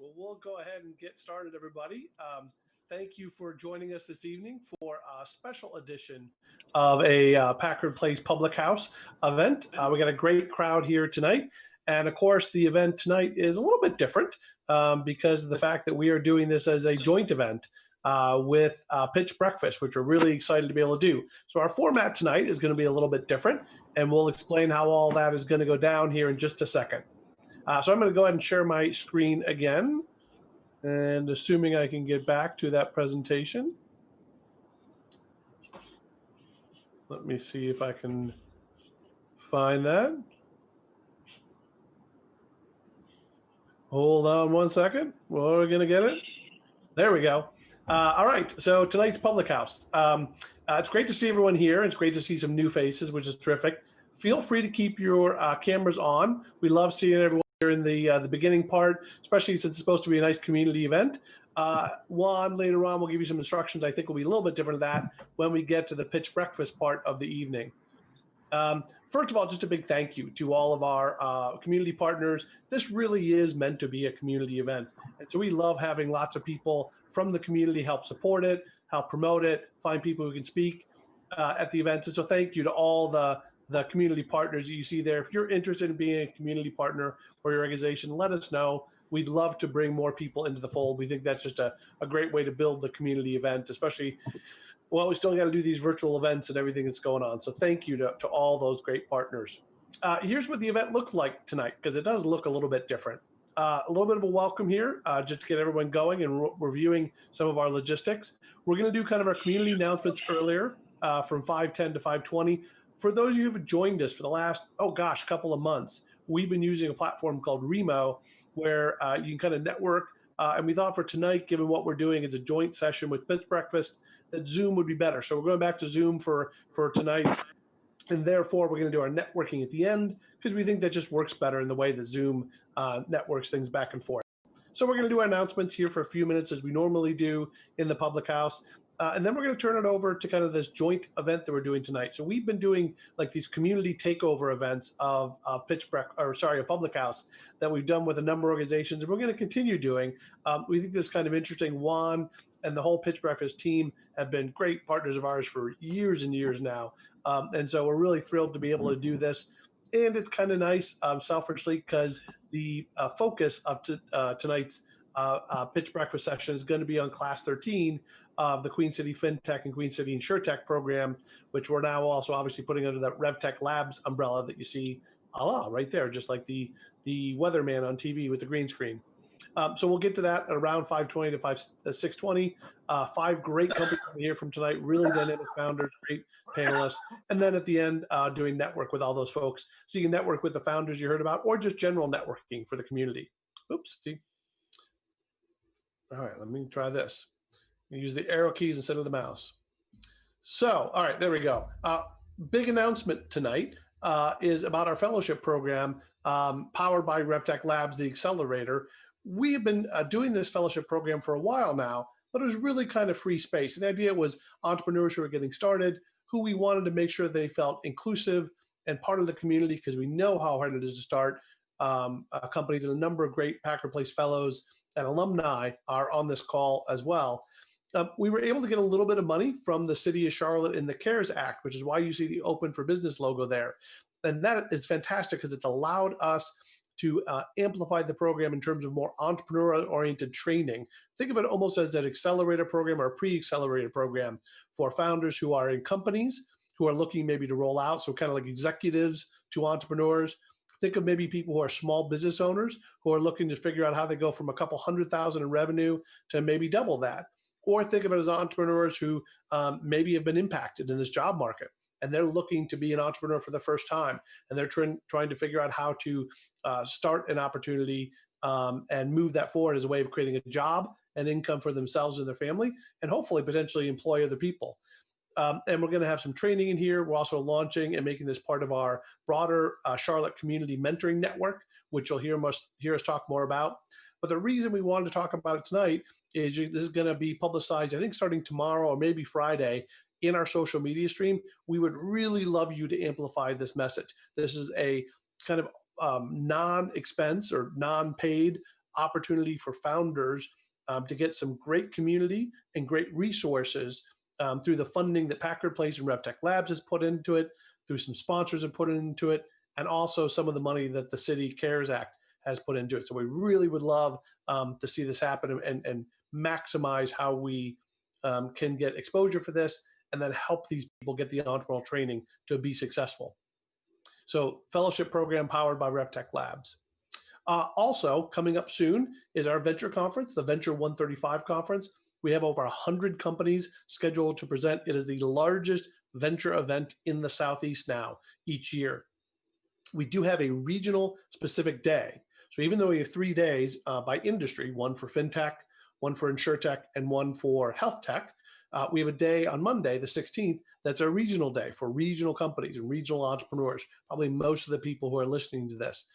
Well, we'll go ahead and get started, everybody. Thank you for joining us this evening for a special edition of a Packard Place Public House event. We got a great crowd here tonight. And of course, the event tonight is a little bit different because of the fact that we are doing this as a joint event with Pitch Breakfast, which we're really excited to be able to do. So our format tonight is going to be a little bit different, and we'll explain how all that is going to go down here in just a second. So I'm going to go ahead and share my screen again, and assuming I can get back to that presentation. Let me see if I can find that. Hold on one second. We're going to get it. There we go. All right, so tonight's Public House. It's great to see everyone here. It's great to see some new faces, which is terrific. Feel free to keep your cameras on. We love seeing everyone here in the beginning part, especially since it's supposed to be a nice community event. Juan, later on, will give you some instructions. I think will be a little bit different than that when we get to the Pitch Breakfast part of the evening. First of all, just a big thank you to all of our community partners. This really is meant to be a community event. And so we love having lots of people from the community help support it, help promote it, find people who can speak at the event. And so thank you to all the community partners that you see there. If you're interested in being a community partner for your organization, let us know. We'd love to bring more people into the fold. We think that's just a great way to build the community event, especially, well, we still got to do these virtual events and everything that's going on. So thank you to all those great partners. Here's what the event looked like tonight, because it does look a little bit different. A little bit of a welcome here, just to get everyone going and reviewing some of our logistics. We're going to do kind of our community announcements earlier from 5:10 to 5:20. For those of you who have joined us for the last, couple of months, we've been using a platform called Remo where you can kind of network. And we thought for tonight, given what we're doing is a joint session with Pitch Breakfast, that Zoom would be better. So we're going back to Zoom for tonight. And therefore, we're going to do our networking at the end because we think that just works better in the way that Zoom networks things back and forth. So we're going to do our announcements here for a few minutes as we normally do in the public house. And then we're going to turn it over to kind of this joint event that we're doing tonight. So we've been doing like these community takeover events of a public house that we've done with a number of organizations, and we're going to continue doing. We think this is kind of interesting. Juan and the whole Pitch Breakfast team have been great partners of ours for years and years now. And so we're really thrilled to be able to do this. And it's kind of nice, selfishly, because the focus of tonight's Pitch Breakfast session is going to be on Class 13 of the Queen City FinTech and Queen City InsurTech program, which we're now also obviously putting under that RevTech Labs umbrella that you see right there, just like the weatherman on TV with the green screen. So we'll get to that at around 5:20 to 6:20. 5 great companies here from tonight, really dynamic founders, great panelists. And then at the end, doing network with all those folks. So you can network with the founders you heard about, or just general networking for the community. Oops. See. All right, let me try this. Use the arrow keys instead of the mouse. So, all right, there we go. Big announcement tonight is about our fellowship program powered by RevTech Labs, the accelerator. We have been doing this fellowship program for a while now, but it was really kind of free space. And the idea was entrepreneurs who are getting started, who we wanted to make sure they felt inclusive and part of the community, because we know how hard it is to start companies, and a number of great Packard Place fellows and alumni are on this call as well. We were able to get a little bit of money from the City of Charlotte in the CARES Act, which is why you see the Open for Business logo there. And that is fantastic because it's allowed us to amplify the program in terms of more entrepreneurial-oriented training. Think of it almost as an accelerator program or a pre-accelerator program for founders who are in companies, who are looking maybe to roll out, so kind of like executives to entrepreneurs. Think of maybe people who are small business owners who are looking to figure out how they go from a couple $100,000 in revenue to maybe double that. Or think of it as entrepreneurs who maybe have been impacted in this job market, and they're looking to be an entrepreneur for the first time, and they're trying to figure out how to start an opportunity and move that forward as a way of creating a job and income for themselves and their family, and hopefully potentially employ other people. And we're going to have some training in here. We're also launching and making this part of our broader Charlotte Community Mentoring Network, which you'll hear us talk more about. But the reason we wanted to talk about it tonight is this is going to be publicized, I think, starting tomorrow or maybe Friday in our social media stream. We would really love you to amplify this message. This is a kind of non-expense or non-paid opportunity for founders to get some great community and great resources through the funding that Packard Place and RevTech Labs has put into it, through some sponsors have put into it, and also some of the money that the City CARES Act has put into it. So we really would love to see this happen and maximize how we can get exposure for this and then help these people get the entrepreneurial training to be successful. So fellowship program powered by RevTech Labs. Also coming up soon is our venture conference, the Venture 135 conference. We have over 100 companies scheduled to present. It is the largest venture event in the Southeast now each year. We do have a regional specific day. So even though we have 3 days by industry, one for fintech, one for insurtech, and one for health tech, we have a day on Monday, the 16th, that's a regional day for regional companies and regional entrepreneurs, probably most of the people who are listening to this.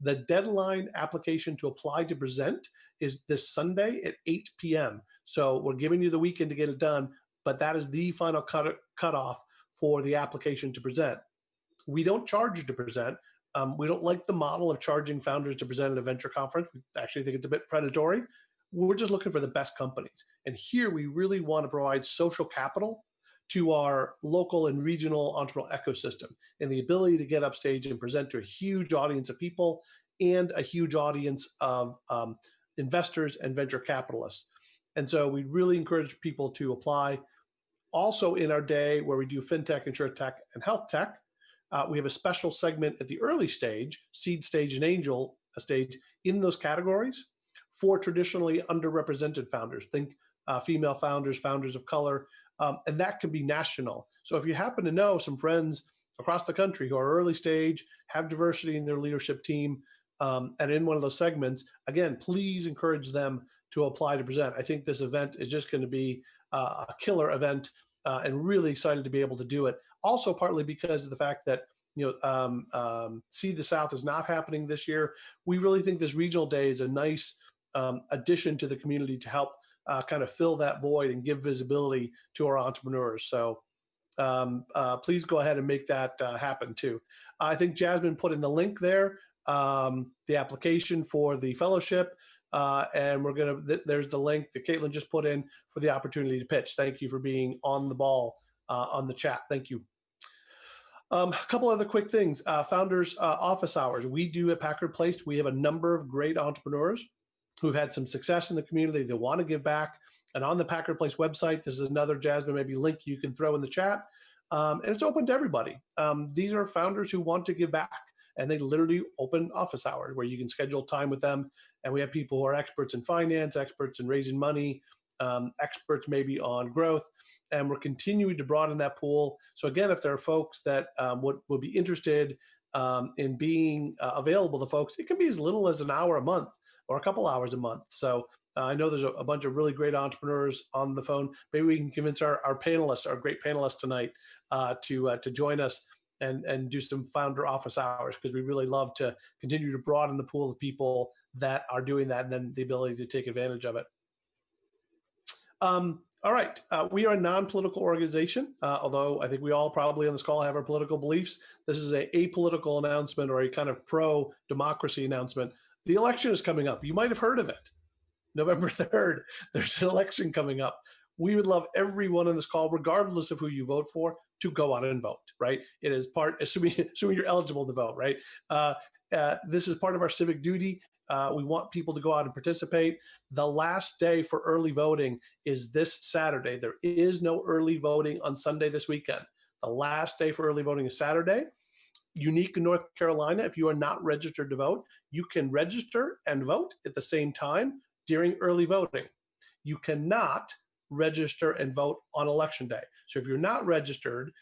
The deadline application to apply to present is this Sunday at 8 p.m. So we're giving you the weekend to get it done, but that is the final cutoff for the application to present. We don't charge you to present. We don't like the model of charging founders to present at a venture conference. We actually think it's a bit predatory. We're just looking for the best companies. And here we really want to provide social capital to our local and regional entrepreneurial ecosystem and the ability to get upstage and present to a huge audience of people and a huge audience of investors and venture capitalists. And so we really encourage people to apply. Also in our day where we do fintech, insurtech, and health tech, we have a special segment at the early stage, seed stage and angel stage, in those categories for traditionally underrepresented founders. Think female founders, founders of color, and that can be national. So if you happen to know some friends across the country who are early stage, have diversity in their leadership team, and in one of those segments, again, please encourage them to apply to present. I think this event is just going to be a killer event, and really excited to be able to do it. Also, partly because of the fact that Seed the South is not happening this year. We really think this regional day is a nice addition to the community to help kind of fill that void and give visibility to our entrepreneurs. So please go ahead and make that happen too. I think Jasmine put in the link there, the application for the fellowship, and we're gonna, there's the link that Caitlin just put in for the opportunity to pitch. Thank you for being on the ball on the chat. Thank you. A couple other quick things. Founders office hours. We do at Packard Place, we have a number of great entrepreneurs who've had some success in the community. They want to give back. And on the Packard Place website, this is another, Jasmine, maybe link you can throw in the chat. And it's open to everybody. These are founders who want to give back, and they literally open office hours where you can schedule time with them. And we have people who are experts in finance, experts in raising money, experts maybe on growth. And we're continuing to broaden that pool. So again, if there are folks that would be interested in being available to folks, it can be as little as an hour a month or a couple hours a month. So I know there's a bunch of really great entrepreneurs on the phone. Maybe we can convince our panelists, our great panelists tonight, to join us and do some founder office hours, because we really love to continue to broaden the pool of people that are doing that, and then the ability to take advantage of it. All right, we are a non-political organization, although I think we all probably on this call have our political beliefs. This is a apolitical announcement, or a kind of pro-democracy announcement. The election is coming up. You might have heard of it. November 3rd, there's an election coming up. We would love everyone on this call, regardless of who you vote for, to go out and vote, right? It is part, assuming you're eligible to vote, right? This is part of our civic duty. We want people to go out and participate. The last day for early voting is this Saturday. There is no early voting on Sunday this weekend. The last day for early voting is Saturday. Unique in North Carolina, if you are not registered to vote, you can register and vote at the same time during early voting. You cannot register and vote on election day. So if you're not registered,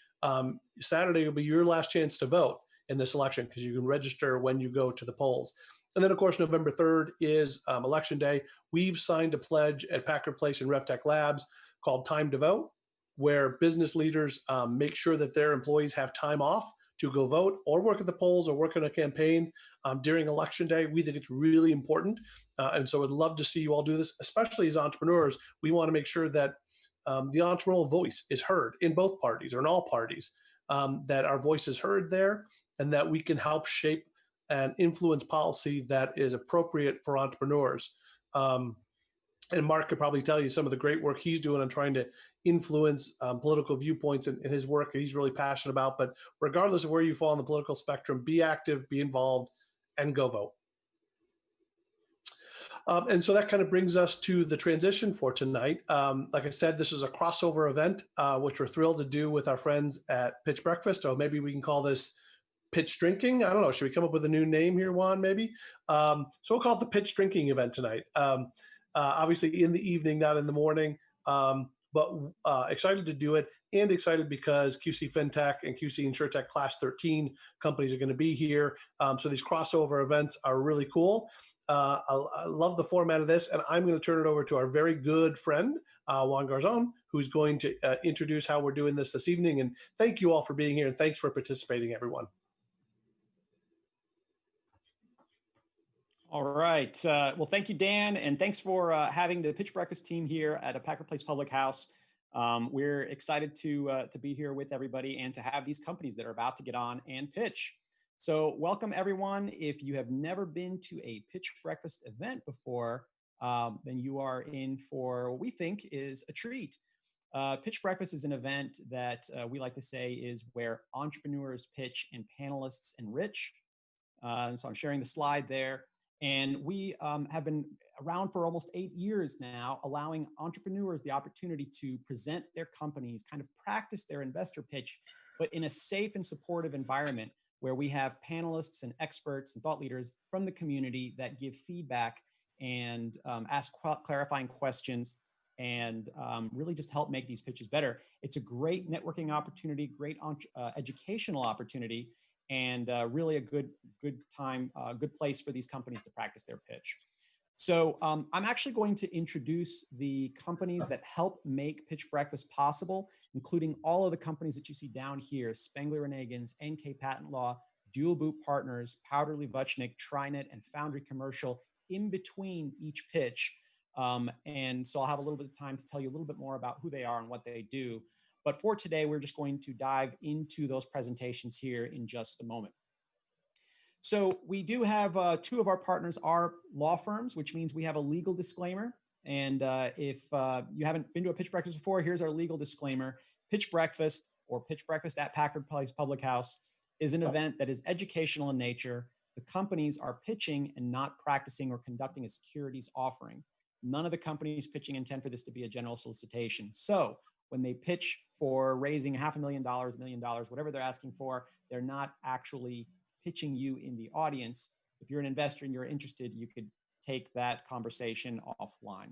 Saturday will be your last chance to vote in this election, because you can register when you go to the polls. And then, of course, November 3rd is election day. We've signed a pledge at Packard Place and RevTech Labs called Time to Vote, where business leaders make sure that their employees have time off to go vote or work at the polls or work on a campaign during election day. We think it's really important. And so I'd love to see you all do this, especially as entrepreneurs. We want to make sure that the entrepreneurial voice is heard in both parties, or in all parties, that our voice is heard there, and that we can help shape and influence policy that is appropriate for entrepreneurs. And Mark could probably tell you some of the great work he's doing on trying to influence political viewpoints in his work he's really passionate about. But regardless of where you fall on the political spectrum, be active, be involved, and go vote. And so that kind of brings us to the transition for tonight. Like I said, this is a crossover event, which we're thrilled to do with our friends at Pitch Breakfast, or maybe we can call this pitch drinking. I don't know. Should we come up with a new name here, Juan, maybe? So we'll call it the pitch drinking event tonight. Obviously in the evening, not in the morning, but excited to do it, and excited because QC FinTech and QC InsurTech Class 13 companies are going to be here. So these crossover events are really cool. I love the format of this, and I'm going to turn it over to our very good friend, Juan Garzon, who's going to introduce how we're doing this evening. And thank you all for being here, and thanks for participating, everyone. All right. Well, thank you, Dan, and thanks for having the Pitch Breakfast team here at a Packer Place Public House. We're excited to be here with everybody and to have these companies that are about to get on and pitch. So welcome, everyone. If you have never been to a Pitch Breakfast event before, then you are in for what we think is a treat. Pitch Breakfast is an event that we like to say is where entrepreneurs pitch and panelists enrich. So I'm sharing the slide there. And we have been around for almost 8 years now, allowing entrepreneurs the opportunity to present their companies, kind of practice their investor pitch, but in a safe and supportive environment where we have panelists and experts and thought leaders from the community that give feedback and ask clarifying questions and really just help make these pitches better. It's a great networking opportunity, great educational opportunity, and really a good time, good place for these companies to practice their pitch. So I'm actually going to introduce the companies that help make Pitch Breakfast possible, including all of the companies that you see down here: Spengler & Egan's, NK Patent Law, Dual Boot Partners, Powderly Vuchnik, Trinet, and Foundry Commercial in between each pitch. And so I'll have a little bit of time to tell you a little bit more about who they are and what they do. But for today, we're just going to dive into those presentations here in just a moment. So we do have two of our partners are law firms, which means we have a legal disclaimer. And if you haven't been to a Pitch Breakfast before, here's our legal disclaimer. Pitch Breakfast, or Pitch Breakfast at Packer Place Public House, is an event that is educational in nature. The companies are pitching and not practicing or conducting a securities offering. None of the companies pitching intend for this to be a general solicitation. So when they pitch for raising $500,000, $1 million, whatever they're asking for, they're not actually pitching you in the audience. If you're an investor and you're interested, you could take that conversation offline.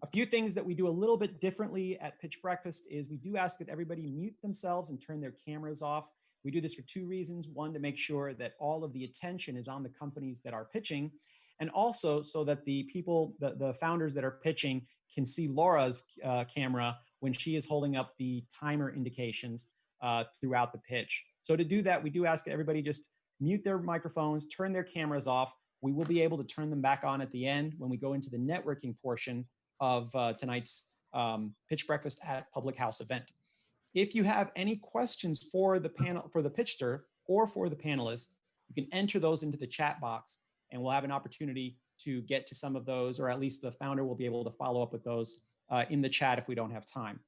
A few things that we do a little bit differently at Pitch Breakfast is we do ask that everybody mute themselves and turn their cameras off. We do this for two reasons. One, to make sure that all of the attention is on the companies that are pitching, and also so that the people, the founders that are pitching can see Laura's camera when she is holding up the timer indications throughout the pitch. So to do that, we do ask everybody just mute their microphones, turn their cameras off. We will be able to turn them back on at the end when we go into the networking portion of tonight's Pitch Breakfast at Public House event. If you have any questions for the panel, for the pitcher or for the panelist, you can enter those into the chat box, and we'll have an opportunity to get to some of those, or at least the founder will be able to follow up with those in the chat if we don't have time.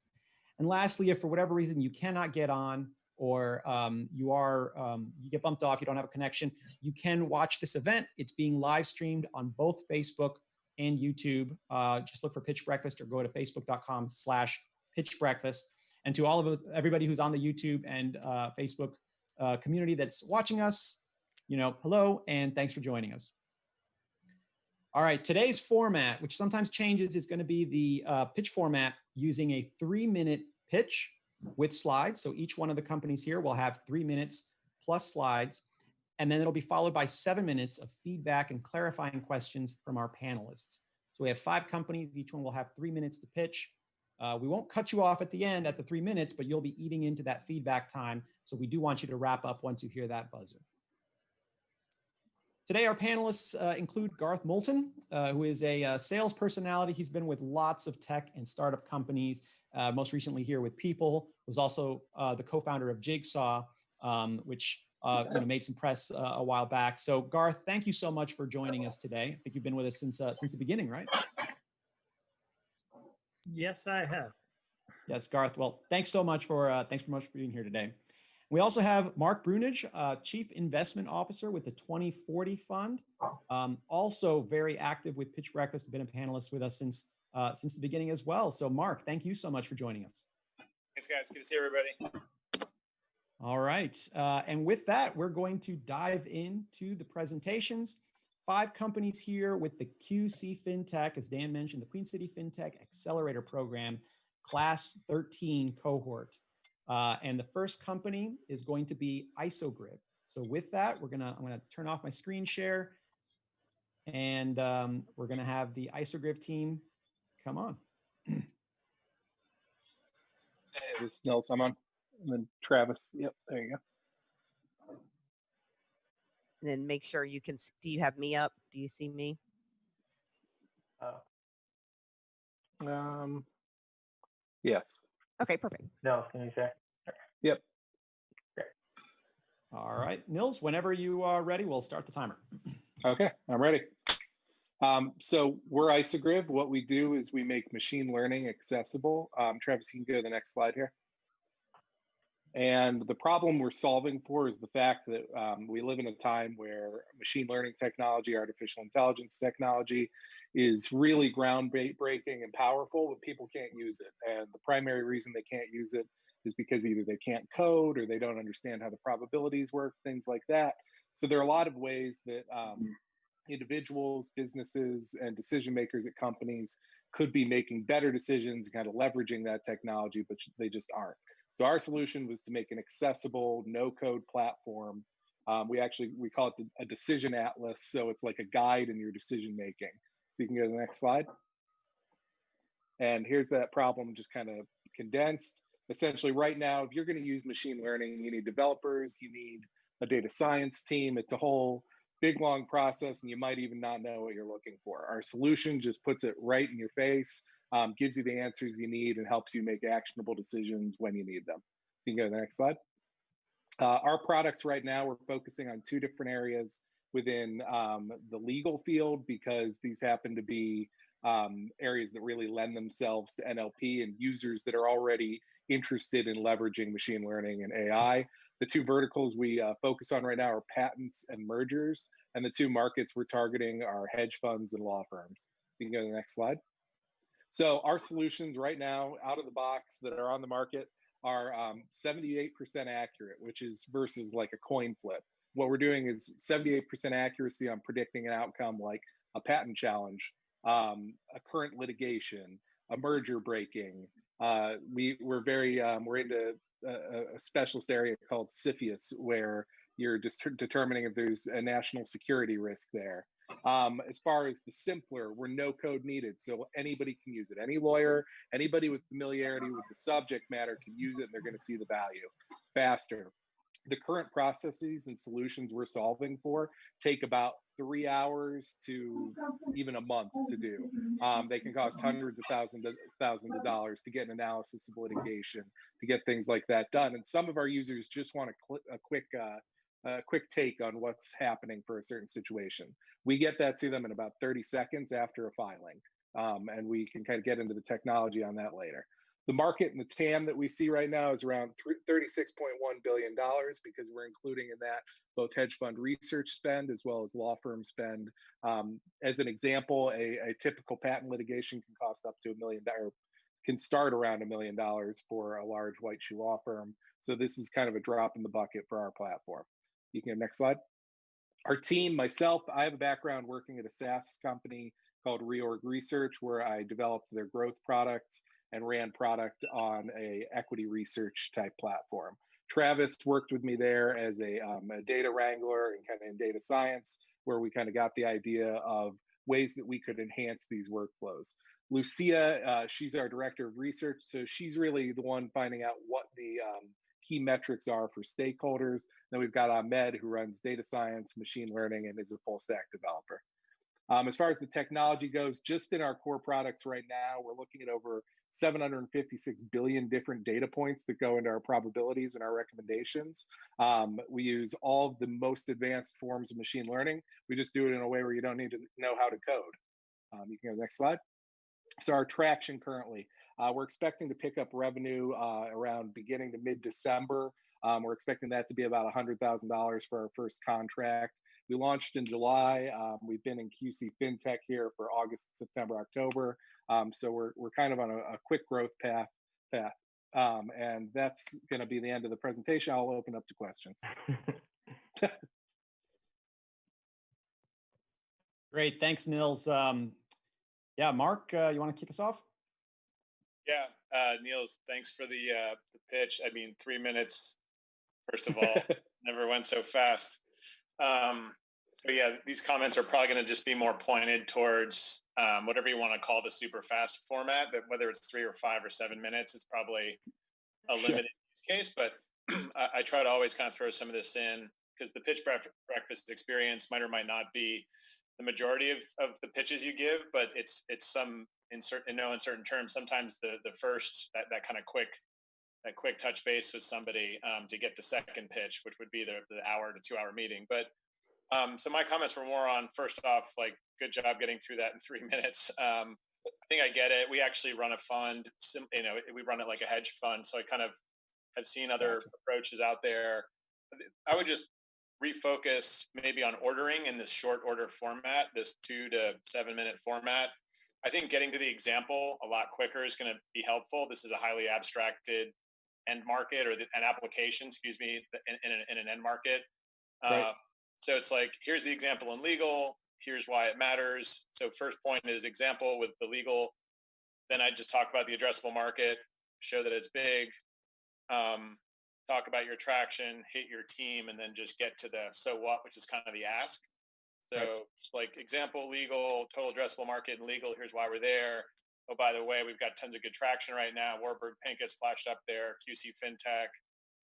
And lastly, if for whatever reason you cannot get on, or you get bumped off, you don't have a connection, you can watch this event. It's being live streamed on both Facebook and YouTube. Just look for Pitch Breakfast or go to facebook.com/pitchbreakfast. And to all of everybody who's on the YouTube and Facebook community that's watching us, hello, and thanks for joining us. All right, today's format, which sometimes changes, is going to be the pitch format using a 3-minute pitch with slides. So each one of the companies here will have 3 minutes plus slides, and then it'll be followed by 7 minutes of feedback and clarifying questions from our panelists. So we have 5 companies, each one will have 3 minutes to pitch. We won't cut you off at the end at the 3 minutes, but you'll be eating into that feedback time. So we do want you to wrap up once you hear that buzzer. Today, our panelists include Garth Moulton, who is a sales personality. He's been with lots of tech and startup companies, most recently here with People, was also the co-founder of Jigsaw, which made some press a while back. So Garth, thank you so much for joining us today. I think you've been with us since the beginning, right? Yes, I have. Yes, Garth. Well, thanks so much for being here today. We also have Mark Brunage, Chief Investment Officer with the 2040 Fund. Also very active with Pitch Breakfast, been a panelist with us since the beginning as well. So Mark, thank you so much for joining us. Thanks, guys. Good to see everybody. All right. And with that, we're going to dive into the presentations. 5 companies here with the QC FinTech, as Dan mentioned, the Queen City FinTech Accelerator Program, Class 13 cohort. And the first company is going to be IsoGrib. So with that, I'm gonna turn off my screen share, and we're gonna have the IsoGrib team come on. Hey, this is Nils. I'm on. And then Travis. Yep, there you go. And then make sure you can. Do you have me up? Do you see me? Yes. Okay, perfect. No, can you share? Yep. Great. All right, Nils, whenever you are ready, we'll start the timer. Okay, I'm ready. So we're IsoGrib. What we do is we make machine learning accessible. Travis, you can go to the next slide here. And the problem we're solving for is the fact that we live in a time where machine learning technology, artificial intelligence technology is really groundbreaking and powerful, but people can't use it. And the primary reason they can't use it is because either they can't code or they don't understand how the probabilities work, things like that. So there are a lot of ways that individuals, businesses, and decision makers at companies could be making better decisions, kind of leveraging that technology, but they just aren't. So our solution was to make an accessible, no-code platform. We call it a decision atlas. So it's like a guide in your decision making. So you can go to the next slide. And here's that problem just kind of condensed. Essentially right now, if you're going to use machine learning, you need developers, you need a data science team. It's a whole big, long process, and you might even not know what you're looking for. Our solution just puts it right in your face, gives you the answers you need, and helps you make actionable decisions when you need them. So you can go to the next slide. Our products right now, we're focusing on 2 different areas within the legal field, because these happen to be areas that really lend themselves to NLP and users that are already interested in leveraging machine learning and AI. The 2 verticals we focus on right now are patents and mergers, and the 2 markets we're targeting are hedge funds and law firms. You can go to the next slide. So our solutions right now, out of the box, that are on the market are 78% accurate, which is versus like a coin flip. What we're doing is 78% accuracy on predicting an outcome like a patent challenge, a current litigation, a merger breaking. We're into a specialist area called CFIUS, where you're just determining if there's a national security risk there. As far as the simpler, we're no code needed, so anybody can use it. Any lawyer, anybody with familiarity with the subject matter can use it, and they're going to see the value faster. The current processes and solutions we're solving for take about 3 hours to even a month to do. They can cost hundreds of thousands of dollars to get an analysis of litigation, to get things like that done. And some of our users just want a quick take on what's happening for a certain situation. We get that to them in about 30 seconds after a filing, and we can kind of get into the technology on that later. The market and the TAM that we see right now is around $36.1 billion, because we're including in that both hedge fund research spend as well as law firm spend. As an example, a typical patent litigation can cost up to $1 million, can start around $1 million for a large white shoe law firm. So this is kind of a drop in the bucket for our platform. You can go next slide. Our team, myself, I have a background working at a SaaS company called Reorg Research, where I developed their growth products and ran product on a equity research type platform. Travis worked with me there as a data wrangler and kind of in data science, where we kind of got the idea of ways that we could enhance these workflows. Lucia, she's our director of research, so she's really the one finding out what the key metrics are for stakeholders. Then we've got Ahmed, who runs data science, machine learning, and is a full stack developer. As far as the technology goes, just in our core products right now, we're looking at over 756 billion different data points that go into our probabilities and our recommendations. We use all of the most advanced forms of machine learning. We just do it in a way where you don't need to know how to code. You can go to the next slide. So our traction currently, we're expecting to pick up revenue around beginning to mid-December. We're expecting that to be about $100,000 for our first contract. We launched in July. We've been in QC FinTech here for August, September, October. So we're kind of on a quick growth path. And that's going to be the end of the presentation. I'll open up to questions. Great, thanks, Nils. Yeah, Mark, you want to kick us off? Yeah, Niels, thanks for the pitch. I mean, 3 minutes, first of all, never went so fast. So yeah, these comments are probably going to just be more pointed towards whatever you want to call the super fast format, that whether it's 3 or 5 or 7 minutes, it's probably a limited use case, but I try to always kind of throw some of this in because the pitch breakfast experience might or might not be the majority of the pitches you give, but it's some in certain terms. Sometimes the first that kind of quick touch base with somebody to get the second pitch, which would be the hour to 2 hour meeting. But so my comments were more on, first off, like, good job getting through that in 3 minutes. I think I get it. We actually run a fund, we run it like a hedge fund. So I kind of have seen other approaches out there. I would just refocus maybe on ordering in this short order format, this 2 to 7 minute format. I think getting to the example a lot quicker is going to be helpful. This is a highly abstracted end market, or an application, excuse me, in an end market. Right. So it's like, here's the example in legal, here's why it matters. So first point is example with the legal. Then I just talk about the addressable market, show that it's big, talk about your traction, hit your team, and then just get to the so what, which is kind of the ask. So like example, legal, total addressable market and legal, here's why we're there. Oh, by the way, we've got tons of good traction right now. Warburg Pincus flashed up there, QC FinTech.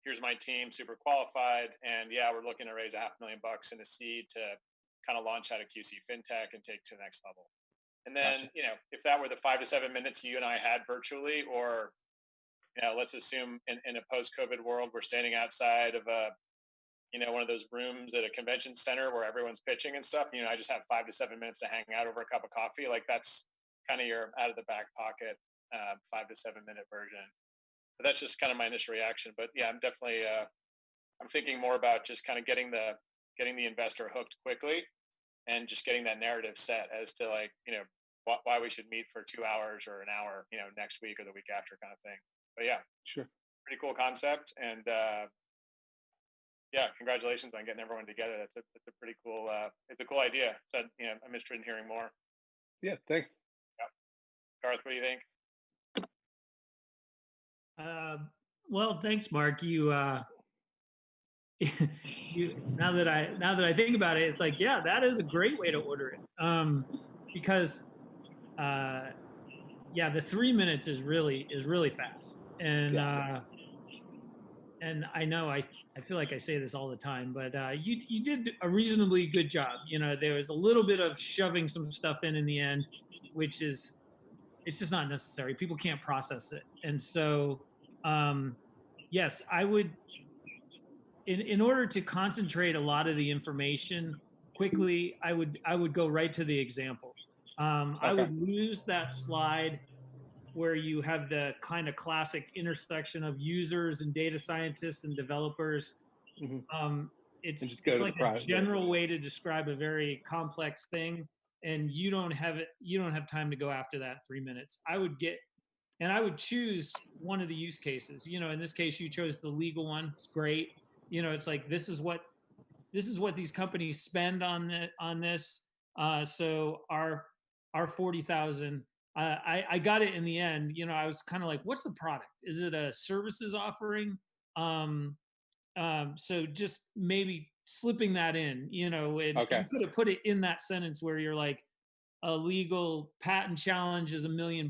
Here's my team, super qualified. And yeah, we're looking to raise $500,000 in a seed to kind of launch out of QC FinTech and take to the next level. And then, if that were the 5 to 7 minutes you and I had virtually, or, let's assume in a post-COVID world, we're standing outside of one of those rooms at a convention center where everyone's pitching and stuff. I just have 5 to 7 minutes to hang out over a cup of coffee. Like, that's kind of your out of the back pocket 5 to 7 minute version. But that's just kind of my initial reaction. But yeah, I'm definitely I'm thinking more about just kind of getting the investor hooked quickly, and just getting that narrative set as to, like, why we should meet for 2 hours or an hour, next week or the week after, kind of thing. But yeah, Sure. pretty cool concept. And yeah, congratulations on getting everyone together. That's a pretty cool, it's a cool idea. So, I'm interested in hearing more. Yeah, thanks. Yeah. Garth, what do you think? Well, thanks, Mark. You now that I think about it, it's like, yeah, that is a great way to order it. Because yeah, the 3 minutes is really fast. And and I know I feel like I say this all the time, but you did a reasonably good job. There was a little bit of shoving some stuff in the end, which is, it's just not necessary. People can't process it. And so, yes, I would, in order to concentrate a lot of the information quickly, I would go right to the example. I would lose that slide where you have the kind of classic intersection of users and data scientists and developers. It's like a general way to describe a very complex thing, and you don't have time to go after that 3 minutes. I would choose one of the use cases. In this case, you chose the legal one. It's great. It's like, this is what these companies spend on this. So our 40,000, I got it in the end. I was kind of like, what's the product? Is it a services offering? So just maybe slipping that in, you could have put it in that sentence where you're like, a legal patent challenge is $1 million,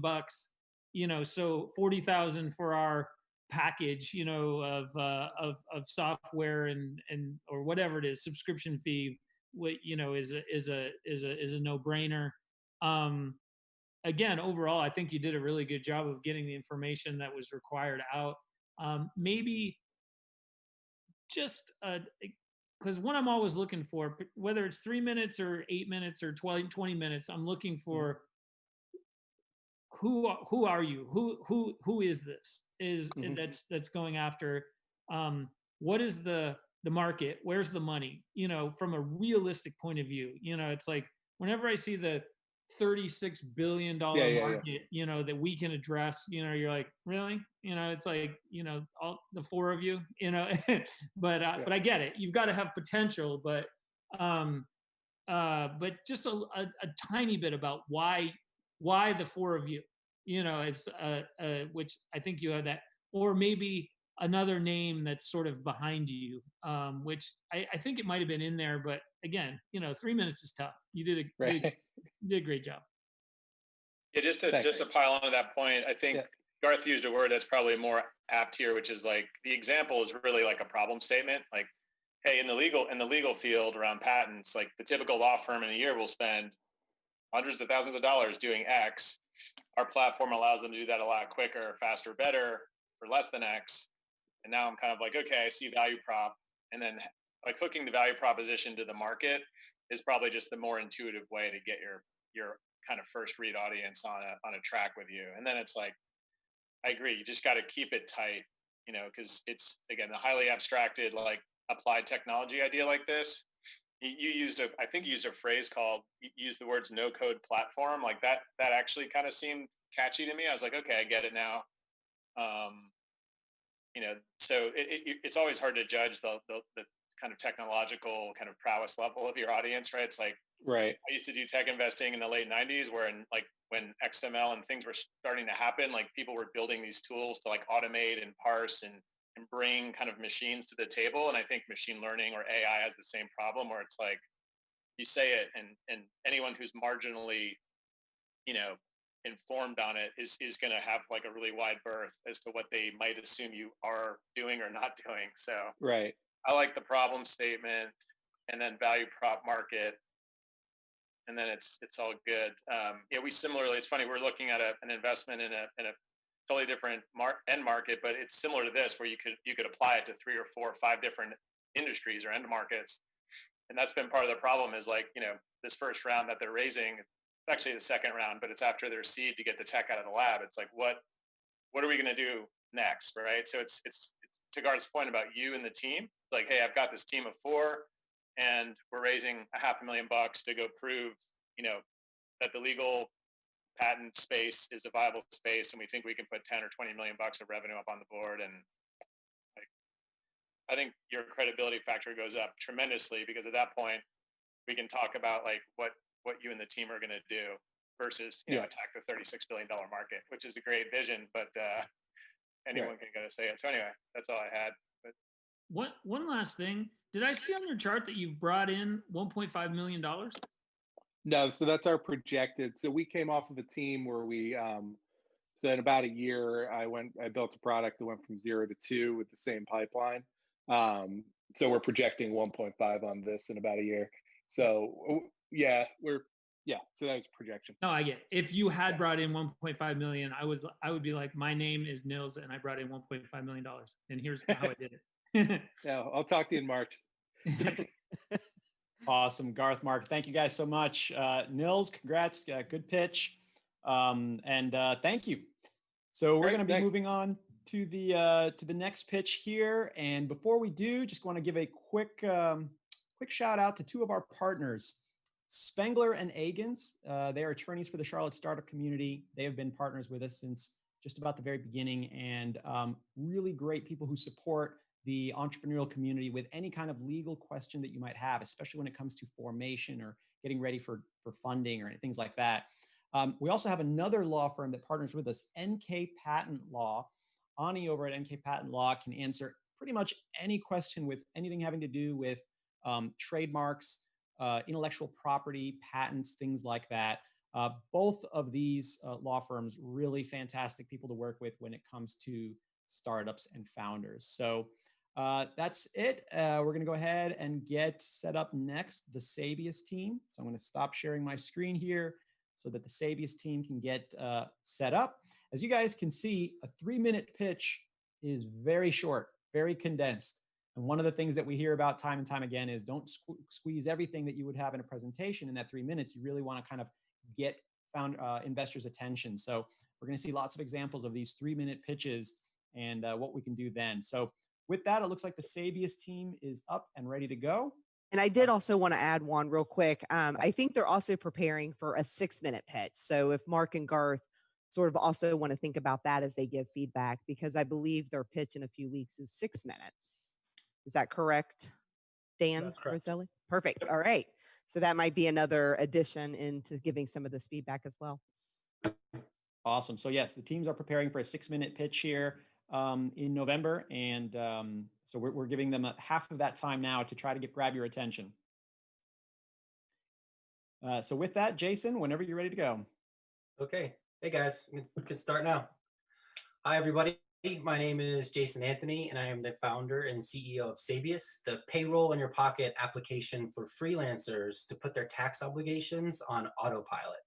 so 40,000 for our package, of software and or whatever it is, subscription fee, is a no-brainer. Again, overall, I think you did a really good job of getting the information that was required out. Maybe just because what I'm always looking for, whether it's 3 minutes or 8 minutes or 20 minutes, I'm looking for who are you? Who is this? That's going after what is the market? Where's the money? From a realistic point of view, it's like whenever I see the $36 billion market, that we can address, you're like, really? It's like, all the four of you, but I get it. You've got to have potential, but just a tiny bit about why the four of you, it's which I think you have that, or maybe another name that's sort of behind you, which I think it might have been in there, but again, 3 minutes is tough. You did a great job. Yeah, just to pile on to that point, I think Garth used a word that's probably more apt here, which is like the example is really like a problem statement. Like, hey, in the legal field around patents, like the typical law firm in a year will spend hundreds of thousands of dollars doing X. Our platform allows them to do that a lot quicker, faster, better for less than X. And now I'm kind of like, okay, I see value prop, and then like hooking the value proposition to the market is probably just the more intuitive way to get your kind of first read audience on a track with you. And then it's like, I agree, you just got to keep it tight, because it's, again, the highly abstracted, like applied technology idea like this. I think you used a phrase called, you used the words no code platform. Like that actually kind of seemed catchy to me. I was like, okay, I get it now. So it's always hard to judge the kind of technological kind of prowess level of your audience, right? It's like, right. I used to do tech investing in the late 90s when XML and things were starting to happen, like people were building these tools to like automate and parse and bring kind of machines to the table. And I think machine learning or AI has the same problem, where it's like you say it and anyone who's marginally, informed on it is going to have like a really wide berth as to what they might assume you are doing or not doing. So right. I like the problem statement and then value prop market. And then it's all good. We similarly, it's funny, we're looking at an investment in a totally different end market, but it's similar to this, where you could apply it to 3 or 4 or 5 different industries or end markets. And that's been part of the problem is like, this first round that they're raising, it's actually the second round, but it's after their seed to get the tech out of the lab. It's like, what are we going to do next, right? So it's to Garth's point about you and the team. Like, hey, I've got this team of 4, and we're raising $500,000 to go prove, that the legal patent space is a viable space, and we think we can put 10 or 20 million bucks of revenue up on the board. And I think your credibility factor goes up tremendously, because at that point we can talk about like what you and the team are going to do versus attack the $36 billion market, which is a great vision, but anyone can go say it. So anyway, that's all I had. But one last thing, did I see on your chart that you brought in $1.5 million? No, so that's our projected. So we came off of a team where we so in about a year I built a product that went from 0 to 2 with the same pipeline. So we're projecting 1.5 on this in about a year. So so that was a projection. No, I get it. If you had brought in 1.5 million, I would be like, my name is Nils and I brought in $1.5 million, and here's how I did it. Yeah, I'll talk to you in March. Awesome. Garth, Mark, thank you guys so much. Nils, congrats. Good pitch. And thank you. So we're going to be moving on to the next pitch here. And before we do, just want to give a quick shout out to 2 of our partners, Spengler and Agins. They are attorneys for the Charlotte startup community. They have been partners with us since just about the very beginning, and really great people who support the entrepreneurial community with any kind of legal question that you might have, especially when it comes to formation or getting ready for funding or things like that. We also have another law firm that partners with us, NK Patent Law. Ani over at NK Patent Law can answer pretty much any question with anything having to do with trademarks, intellectual property, patents, things like that. Both of these law firms, really fantastic people to work with when it comes to startups and founders. So That's it. We're going to go ahead and get set up next, the Sabius team. So I'm going to stop sharing my screen here so that the Sabius team can get set up. As you guys can see, a 3-minute pitch is very short, very condensed. And one of the things that we hear about time and time again is don't squeeze everything that you would have in a presentation in that 3 minutes. You really want to kind of get investors' attention. So we're going to see lots of examples of these 3-minute pitches and what we can do then. So with that, it looks like the Sabius team is up and ready to go. And I did also want to add one real quick. I think they're also preparing for a 6-minute pitch. So if Mark and Garth sort of also want to think about that as they give feedback, because I believe their pitch in a few weeks is 6 minutes. Is that correct, Dan? That's correct. Roselli? Perfect. All right. So that might be another addition into giving some of this feedback as well. Awesome. So yes, the teams are preparing for a 6-minute pitch here in November. And so we're giving them half of that time now to try to grab your attention. So with that, Jason, whenever you're ready to go. Okay. Hey guys, we can start now. Hi everybody. My name is Jason Anthony, and I am the founder and CEO of Sabius, the payroll in your pocket application for freelancers to put their tax obligations on autopilot.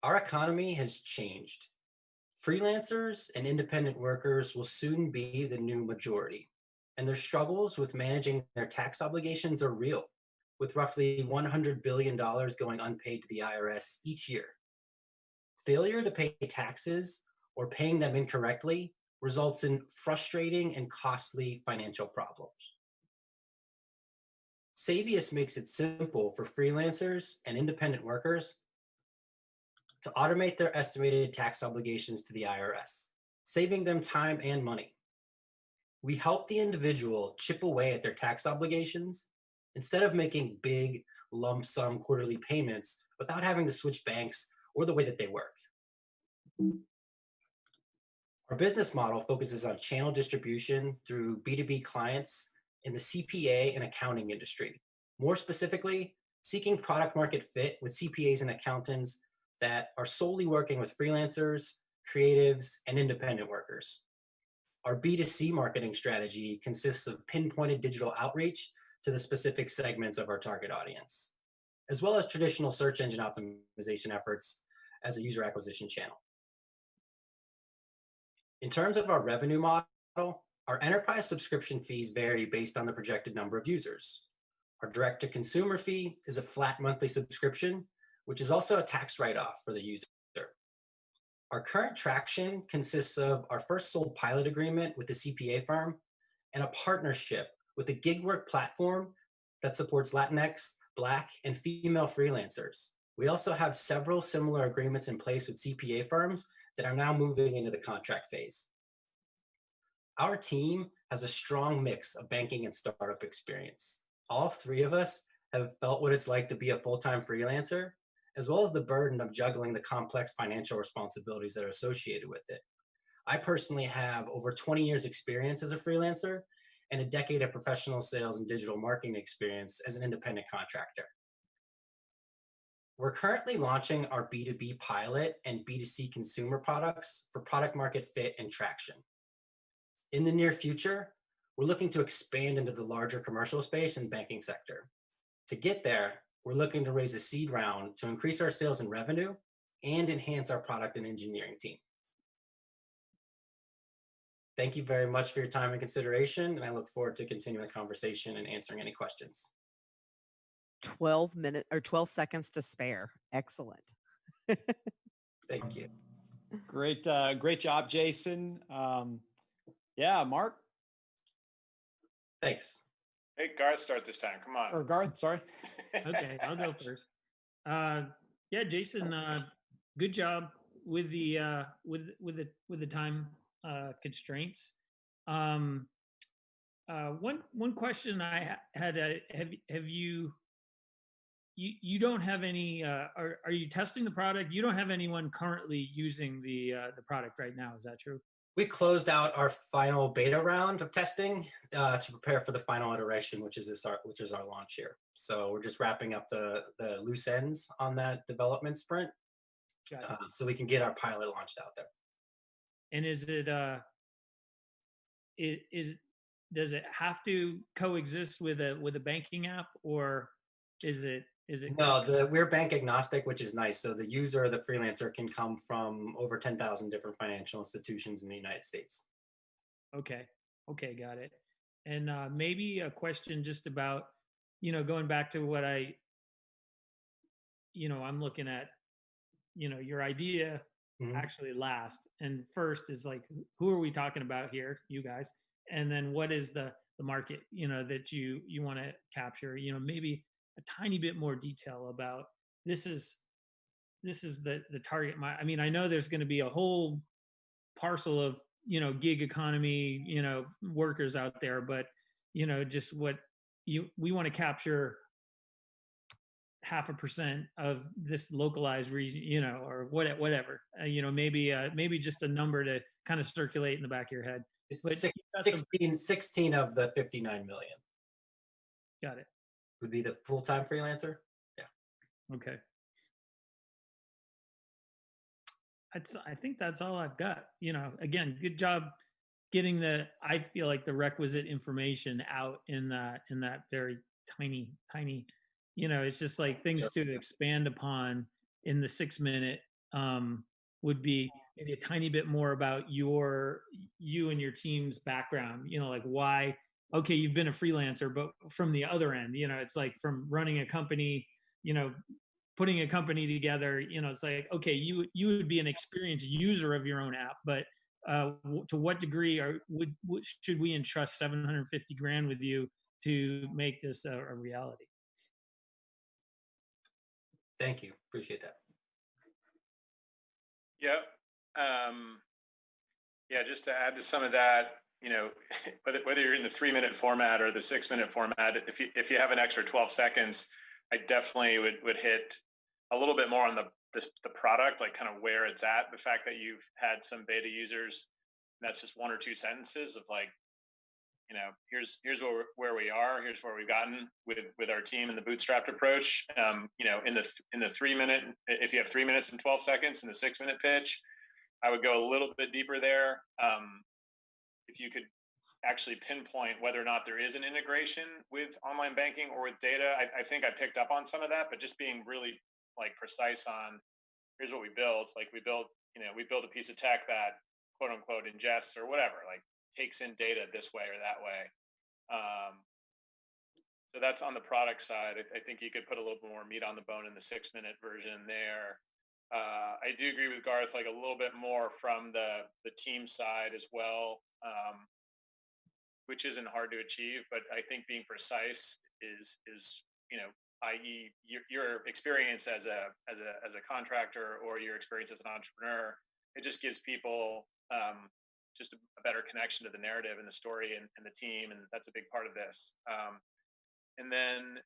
Our economy has changed. Freelancers and independent workers will soon be the new majority, and their struggles with managing their tax obligations are real, with roughly $100 billion going unpaid to the IRS each year. Failure to pay taxes or paying them incorrectly results in frustrating and costly financial problems. Sabius makes it simple for freelancers and independent workers to automate their estimated tax obligations to the IRS, saving them time and money. We help the individual chip away at their tax obligations instead of making big lump sum quarterly payments without having to switch banks or the way that they work. Our business model focuses on channel distribution through B2B clients in the CPA and accounting industry. More specifically, seeking product market fit with CPAs and accountants that are solely working with freelancers, creatives, and independent workers. Our B2C marketing strategy consists of pinpointed digital outreach to the specific segments of our target audience, as well as traditional search engine optimization efforts as a user acquisition channel. In terms of our revenue model, our enterprise subscription fees vary based on the projected number of users. Our direct-to-consumer fee is a flat monthly subscription, which is also a tax write-off for the user. Our current traction consists of our first sold pilot agreement with the CPA firm and a partnership with a gig work platform that supports Latinx, Black, and female freelancers. We also have several similar agreements in place with CPA firms that are now moving into the contract phase. Our team has a strong mix of banking and startup experience. All three of us have felt what it's like to be a full-time freelancer, as well as the burden of juggling the complex financial responsibilities that are associated with it. I personally have over 20 years experience as a freelancer and a decade of professional sales and digital marketing experience as an independent contractor. We're currently launching our B2B pilot and B2C consumer products for product market fit and traction. In the near future, we're looking to expand into the larger commercial space and banking sector. To get there, we're looking to raise a seed round to increase our sales and revenue and enhance our product and engineering team. Thank you very much for your time and consideration, and I look forward to continuing the conversation and answering any questions. 12 minutes or 12 seconds to spare. Excellent. Thank you. Great, great job, Jason. Yeah, Mark. Thanks. Hey, Garth, start this time. Come on. Or Garth, sorry. Okay, I'll go first. Yeah, Jason, good job with the time constraints. One question I had: have you don't have any? Are you testing the product? You don't have anyone currently using the product right now. Is that true? We closed out our final beta round of testing to prepare for the final iteration, which is our launch here. So we're just wrapping up the loose ends on that development sprint, so we can get our pilot launched out there. And is it does it have to coexist with a banking app, or is it No, we're bank agnostic, which is nice. So the user or the freelancer can come from over 10,000 different financial institutions in the United States. Okay. Okay, got it. And maybe a question just about, going back to what I'm looking at, your idea Mhm. actually last. And first is like, who are we talking about here, you guys? And then what is the market, that you want to capture, maybe a tiny bit more detail about this is the target. I mean, I know there's going to be a whole parcel of gig economy workers out there, but just what we want to capture 0.5% of this localized region, or whatever, maybe just a number to kind of circulate in the back of your head. But It's 16 of the 59 million got it. would be the full-time freelancer. Yeah. Okay. I think that's all I've got. Again, good job getting I feel like the requisite information out in that very tiny, it's just like things to expand upon in the 6 minute would be maybe a tiny bit more about you and your team's background, like why, okay, you've been a freelancer, but from the other end, it's like from running a company, putting a company together, it's like, okay, you would be an experienced user of your own app, but to what degree should we entrust 750 grand with you to make this a reality? Thank you. Appreciate that. Yep. Yeah, just to add to some of that, whether you're in the 3-minute format or the 6-minute format, if you have an extra 12 seconds, I definitely would hit a little bit more on the product, like kind of where it's at. The fact that you've had some beta users, and that's just 1 or 2 sentences of like, here's where we are, here's where we've gotten with our team and the bootstrapped approach. In the 3-minute, if you have 3 minutes and 12 seconds in the 6-minute pitch, I would go a little bit deeper there. If you could actually pinpoint whether or not there is an integration with online banking or with data, I think I picked up on some of that, but just being really like precise on here's what we built. Like we built a piece of tech that quote unquote ingests or whatever, like takes in data this way or that way. So that's on the product side. I think you could put a little bit more meat on the bone in the 6-minute version there. I do agree with Garth, like a little bit more from the team side as well, which isn't hard to achieve. But I think being precise is i.e. your experience as a contractor or your experience as an entrepreneur. It just gives people just a better connection to the narrative and the story and the team, and that's a big part of this. And then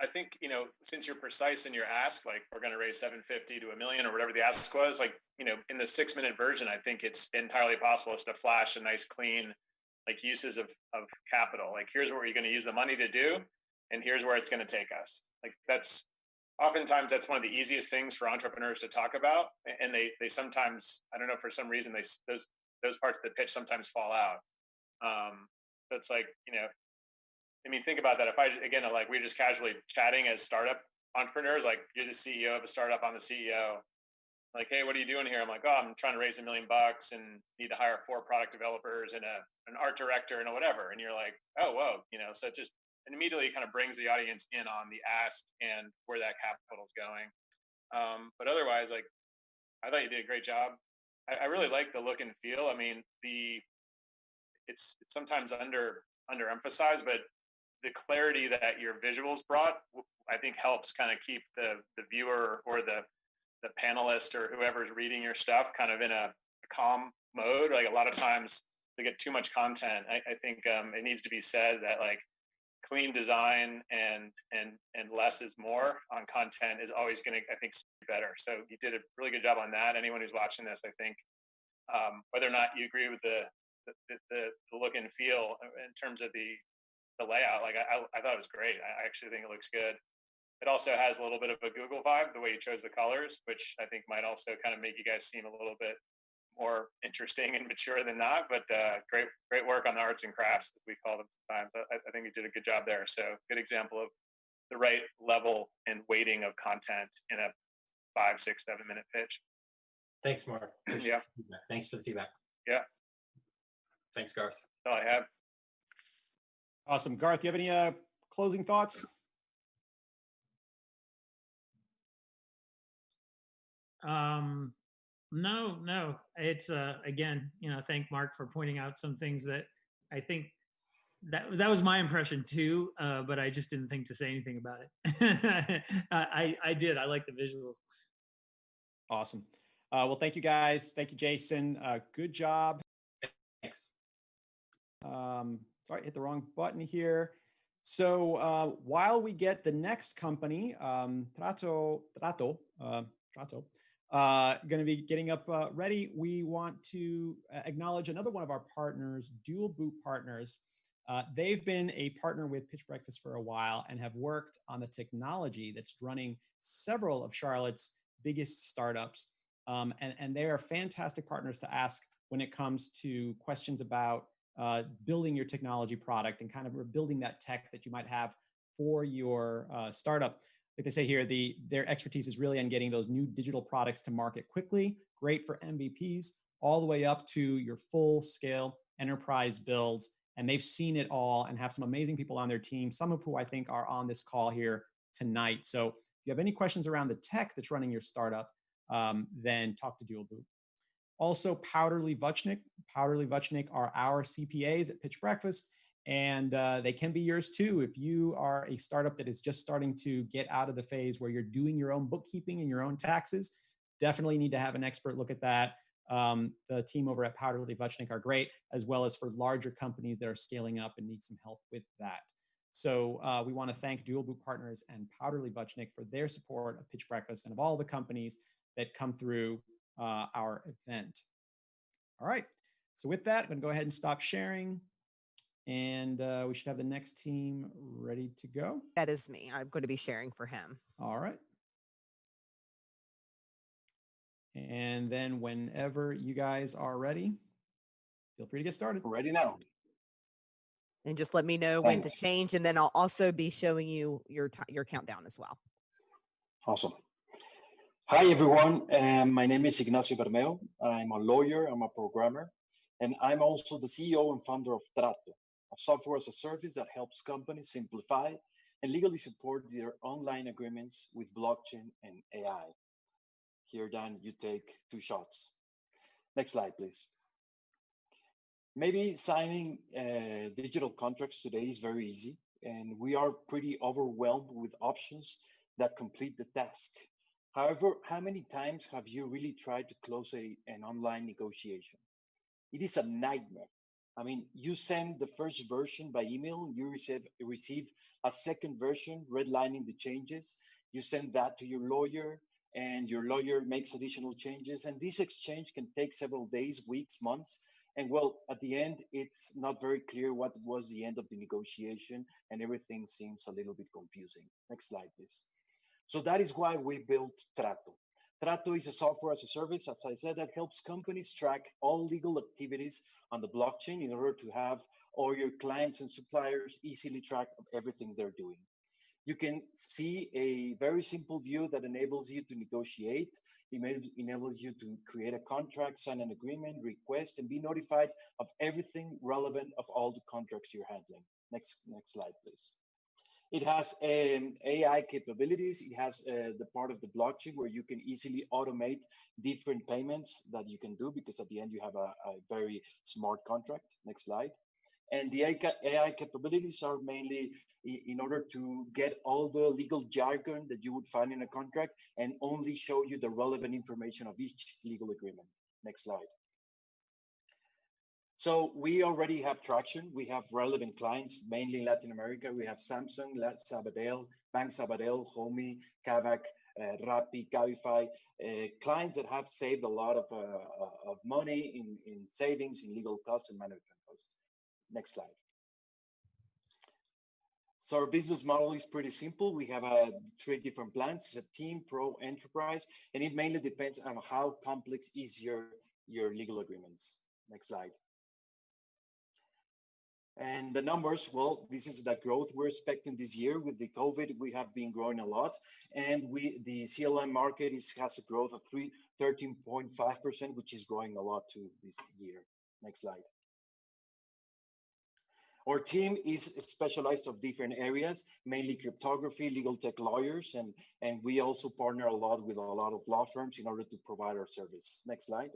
I think, since you're precise in your ask, like we're going to raise 750 to $1 million or whatever the ask was, like, in the 6-minute version, I think it's entirely possible just to flash a nice, clean, like uses of capital. Like, here's what you're going to use the money to do, and here's where it's going to take us. Like oftentimes that's one of the easiest things for entrepreneurs to talk about. And they sometimes, I don't know, for some reason, those parts of the pitch sometimes fall out. So it's like, I mean, think about that. If we're just casually chatting as startup entrepreneurs, like you're the CEO of a startup, I'm the CEO. Like, hey, what are you doing here? I'm like, oh, I'm trying to raise $1 million and need to hire 4 product developers and an art director and a whatever. And you're like, oh, whoa, so it just immediately kind of brings the audience in on the ask and where that capital is going. But otherwise, like, I thought you did a great job. I really like the look and feel. I mean, it's sometimes underemphasized, but the clarity that your visuals brought, I think, helps kind of keep the viewer or the panelist or whoever's reading your stuff kind of in a calm mode. Like a lot of times they get too much content. I think it needs to be said that like clean design and less is more on content is always going to, I think, be better. So you did a really good job on that. Anyone who's watching this, I think, whether or not you agree with the look and feel in terms of the layout, like I thought it was great. I actually think it looks good. It also has a little bit of a Google vibe, the way you chose the colors, which I think might also kind of make you guys seem a little bit more interesting and mature than not, but great work on the arts and crafts, as we call them sometimes. I think you did a good job there. So good example of the right level and weighting of content in a 5, 6, 7 minute pitch. Thanks, Mark. Yeah. Thanks for the feedback. Yeah. Thanks, Garth. That's all I have. Awesome. Garth, you have any closing thoughts? No. It's again, thank Mark for pointing out some things that I think that was my impression too, but I just didn't think to say anything about it. I did. I like the visuals. Awesome. Well, thank you guys. Thank you, Jason. Good job. Thanks. Sorry, hit the wrong button here. So while we get the next company, Trato, going to be getting up ready, we want to acknowledge another one of our partners, Dual Boot Partners. They've been a partner with Pitch Breakfast for a while and have worked on the technology that's running several of Charlotte's biggest startups. And they are fantastic partners to ask when it comes to questions about building your technology product and kind of building that tech that you might have for your startup. Like they say here, their expertise is really on getting those new digital products to market quickly, great for MVPs, all the way up to your full scale enterprise builds. And they've seen it all and have some amazing people on their team, some of who I think are on this call here tonight. So if you have any questions around the tech that's running your startup, then talk to Dual Boot. Also, Powderly Vuchnik. Powderly Vuchnik are our CPAs at Pitch Breakfast, and they can be yours too. If you are a startup that is just starting to get out of the phase where you're doing your own bookkeeping and your own taxes, definitely need to have an expert look at that. The team over at Powderly Vuchnik are great, as well as for larger companies that are scaling up and need some help with that. So we want to thank Dual Boot Partners and Powderly Vuchnik for their support of Pitch Breakfast and of all the companies that come through our event. All right. So with that, I'm going to go ahead and stop sharing. And we should have the next team ready to go. That is me. I'm going to be sharing for him. All right. And then whenever you guys are ready, feel free to get started. Ready now. And just let me know when to change. And then I'll also be showing you your countdown as well. Awesome. Hi, everyone. My name is Ignacio Bermeo. I'm a lawyer. I'm a programmer. And I'm also the CEO and founder of Trato, a software as a service that helps companies simplify and legally support their online agreements with blockchain and AI. Here, Dan, you take 2 shots. Next slide, please. Maybe signing digital contracts today is very easy, and we are pretty overwhelmed with options that complete the task. However, how many times have you really tried to close an online negotiation? It is a nightmare. I mean, you send the first version by email, you receive a second version redlining the changes. You send that to your lawyer, and your lawyer makes additional changes. And this exchange can take several days, weeks, months. And well, at the end, it's not very clear what was the end of the negotiation, and everything seems a little bit confusing. Next slide, please. So that is why we built Trato. Trato is a software as a service, as I said, that helps companies track all legal activities on the blockchain in order to have all your clients and suppliers easily track of everything they're doing. You can see a very simple view that enables you to negotiate, enables you to create a contract, sign an agreement, request, and be notified of everything relevant of all the contracts you're handling. Next slide, please. It has AI capabilities. It has the part of the blockchain where you can easily automate different payments that you can do, because at the end you have a very smart contract. Next slide. And the AI capabilities are mainly in order to get all the legal jargon that you would find in a contract and only show you the relevant information of each legal agreement. Next slide. So we already have traction. We have relevant clients, mainly in Latin America. We have Samsung, Sabadell, Bank Sabadell, Homey, Kavak, Rappi, Cabify, clients that have saved a lot of money in savings, in legal costs and management costs. Next slide. So our business model is pretty simple. We have 3 different plans: a team, pro, enterprise, and it mainly depends on how complex is your your legal agreements. Next slide. And the numbers, well, this is the growth we're expecting this year. With the COVID, we have been growing a lot. And the CLM market has a growth of 13.5%, which is growing a lot too this year. Next slide. Our team is specialized of different areas, mainly cryptography, legal tech lawyers, and we also partner a lot with a lot of law firms in order to provide our service. Next slide.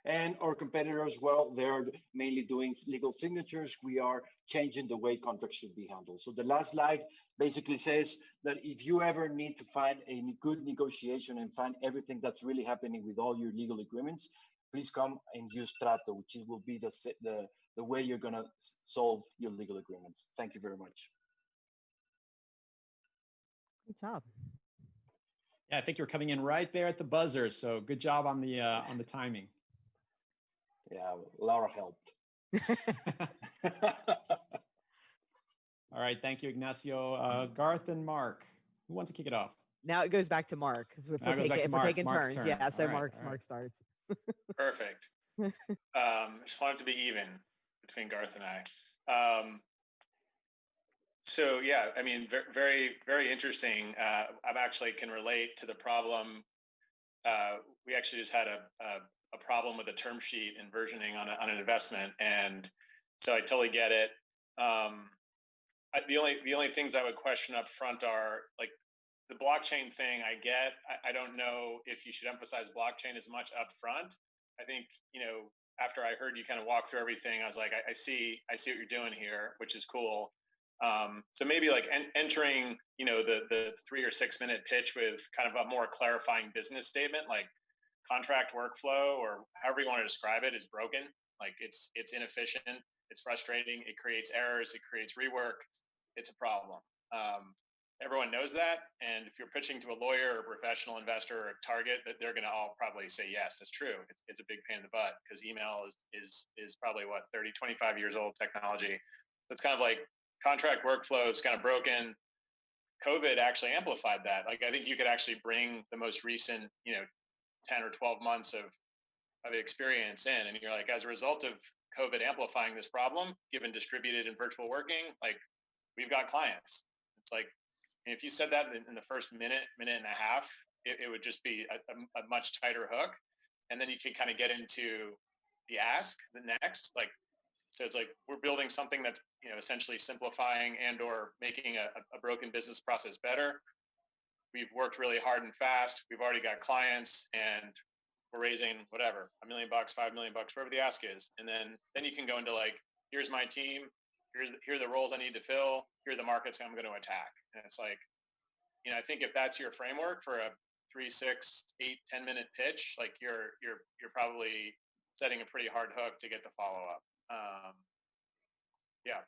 And our competitors, well, they're mainly doing legal signatures. We are changing the way contracts should be handled. So the last slide basically says that if you ever need to find a good negotiation and find everything that's really happening with all your legal agreements, please come and use Trato, which will be the way you're going to solve your legal agreements. Thank you very much. Good job. Yeah, I think you're coming in right there at the buzzer. So good job on the timing. Yeah, Laura helped. All right, thank you, Ignacio. Garth and Mark, who wants to kick it off? Now it goes back to Mark because if we're taking turns, turn. yeah. So All right, Mark starts. Perfect. Just wanted to be even between Garth and I. So yeah, I mean, very, very interesting. I actually can relate to the problem. We actually just had a problem with a term sheet and versioning on an investment, and so I totally get it. The only things I would question up front are like the blockchain thing. I get. I don't know if you should emphasize blockchain as much up front. I think, after I heard you kind of walk through everything, I was like, I see what you're doing here, which is cool. So maybe like entering, the 3 or 6 minute pitch with kind of a more clarifying business statement, like contract workflow or however you want to describe it is broken. Like it's inefficient. It's frustrating. It creates errors. It creates rework. It's a problem. Everyone knows that. And if you're pitching to a lawyer or a professional investor or a target, that they're going to all probably say, yes, that's true. It's a big pain in the butt because email is probably 25 years old technology. So it's kind of like contract workflow is kind of broken. COVID actually amplified that. Like I think you could actually bring the most recent, 10 or 12 months of experience in, and you're like, as a result of COVID amplifying this problem, given distributed and virtual working, like we've got clients. It's like, if you said that in the first minute and a half, it would just be a much tighter hook. And then you can kind of get into the ask, the next, like, so it's like, we're building something that's, essentially simplifying and or making a broken business process better. We've worked really hard and fast. We've already got clients and we're raising whatever, $1 million, $5 million, whatever the ask is. And then you can go into like, here's my team. Here are the roles I need to fill. Here are the markets I'm going to attack. And it's like, I think if that's your framework for a 3, 6, 8, 10 minute pitch, like you're probably setting a pretty hard hook to get the follow up. Yeah.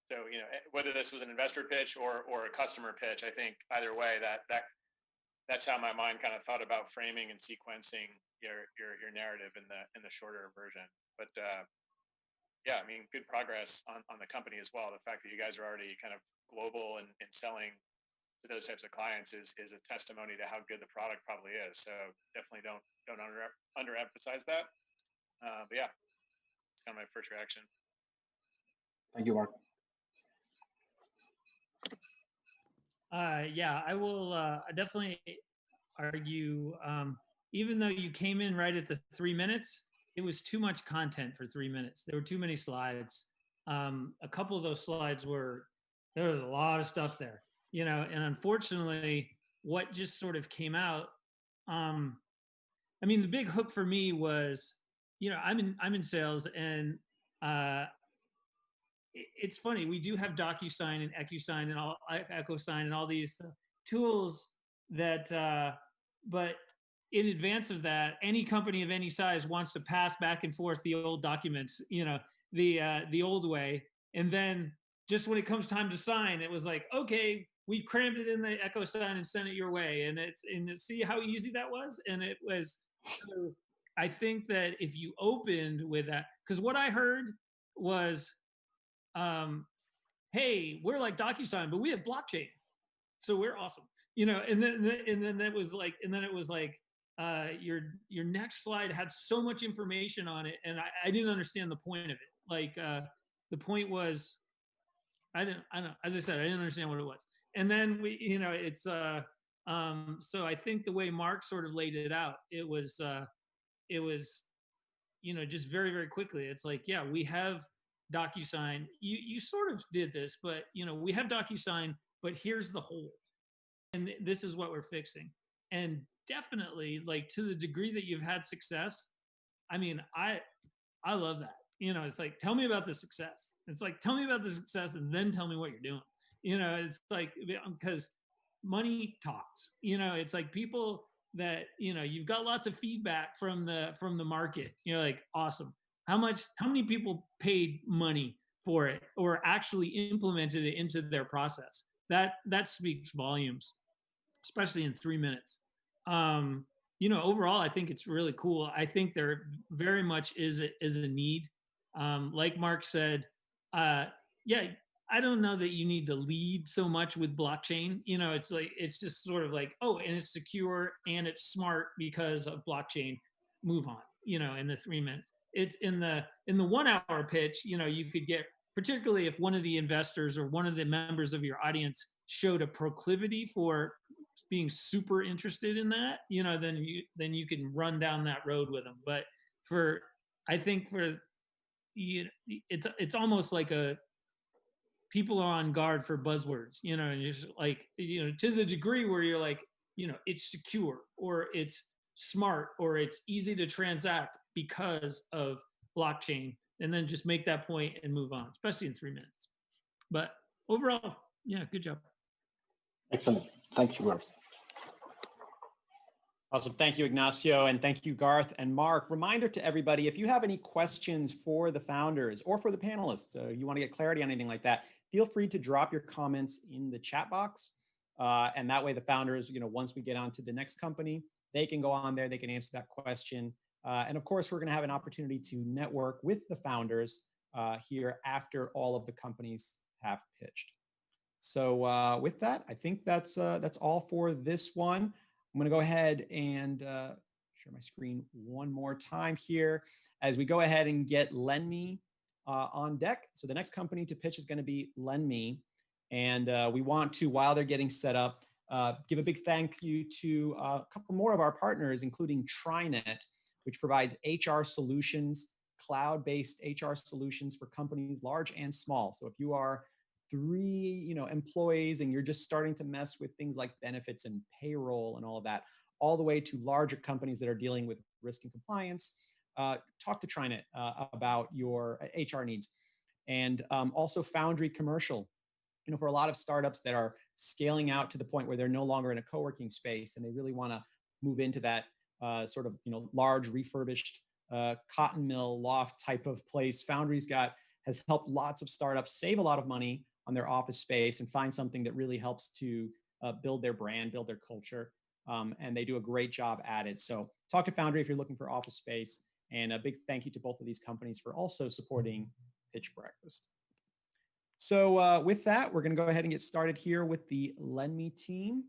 So, whether this was an investor pitch or a customer pitch, I think either way that's how my mind kind of thought about framing and sequencing your narrative in the shorter version. But yeah, I mean, good progress on the company as well. The fact that you guys are already kind of global and selling to those types of clients is a testimony to how good the product probably is. So definitely don't underemphasize that. But yeah, it's kind of my first reaction. Thank you, Mark. Yeah, I will definitely argue, even though you came in right at the 3 minutes, it was too much content for 3 minutes. There were too many slides. A couple of those slides there was a lot of stuff there, and unfortunately what just sort of came out, I mean, the big hook for me was, I'm in sales, and it's funny, we do have DocuSign and EcuSign and all EchoSign and all these tools that, but in advance of that, any company of any size wants to pass back and forth the old documents, the old way. And then just when it comes time to sign, it was like, okay, we crammed it in the EchoSign and sent it your way. And see how easy that was? And it was, so I think that if you opened with that, because what I heard was, hey, we're like DocuSign, but we have blockchain, so we're awesome, and then it was like, your next slide had so much information on it, and I didn't understand the point of it. Like the point was, I don't. As I said, I didn't understand what it was. And then it's so I think the way Mark sort of laid it out, it was just very, very quickly. It's like, yeah, we have DocuSign. You sort of did this, but we have DocuSign, but here's the hole, and this is what we're fixing. And definitely, like, to the degree that you've had success, I mean, I love that. It's like, tell me about the success. It's like, tell me about the success and then tell me what you're doing. It's like, because money talks. It's like people that you've got lots of feedback from the market. You're like, awesome. How many people paid money for it or actually implemented it into their process? That speaks volumes, especially in 3 minutes. Overall, I think it's really cool. I think there very much is a need. Like Mark said, yeah, I don't know that you need to lead so much with blockchain. It's like, it's just sort of like, oh, and it's secure and it's smart because of blockchain. Move on. In the 3 minutes. It's in the 1 hour pitch. You could get, particularly if one of the investors or one of the members of your audience showed a proclivity for being super interested in that, then you can run down that road with them. But I think it's almost like people are on guard for buzzwords, and just like, to the degree where you're like, it's secure or it's smart or it's easy to transact because of blockchain, and then just make that point and move on, especially in 3 minutes. But overall, yeah, good job. Excellent. Thank you, Garth. Awesome. Thank you, Ignacio. And thank you, Garth and Mark. Reminder to everybody, if you have any questions for the founders or for the panelists, you want to get clarity on anything like that, feel free to drop your comments in the chat box. And that way the founders, once we get on to the next company, they can go on there, they can answer that question. And of course, we're going to have an opportunity to network with the founders here after all of the companies have pitched. So with that, I think that's all for this one. I'm going to go ahead and share my screen one more time here as we go ahead and get LendMe on deck. So the next company to pitch is going to be LendMe. And we want to, while they're getting set up, give a big thank you to a couple more of our partners, including TriNet, which provides HR solutions, cloud-based HR solutions for companies large and small. So if you are 3 employees and you're just starting to mess with things like benefits and payroll and all of that, all the way to larger companies that are dealing with risk and compliance, talk to TriNet about your HR needs. And also Foundry Commercial, for a lot of startups that are scaling out to the point where they're no longer in a co-working space and they really want to move into that sort of large refurbished cotton mill loft type of place. Foundry's has helped lots of startups save a lot of money on their office space and find something that really helps to build their brand, build their culture. And they do a great job at it. So talk to Foundry if you're looking for office space. And a big thank you to both of these companies for also supporting Pitch Breakfast. So with that, we're going to go ahead and get started here with the LendMe team.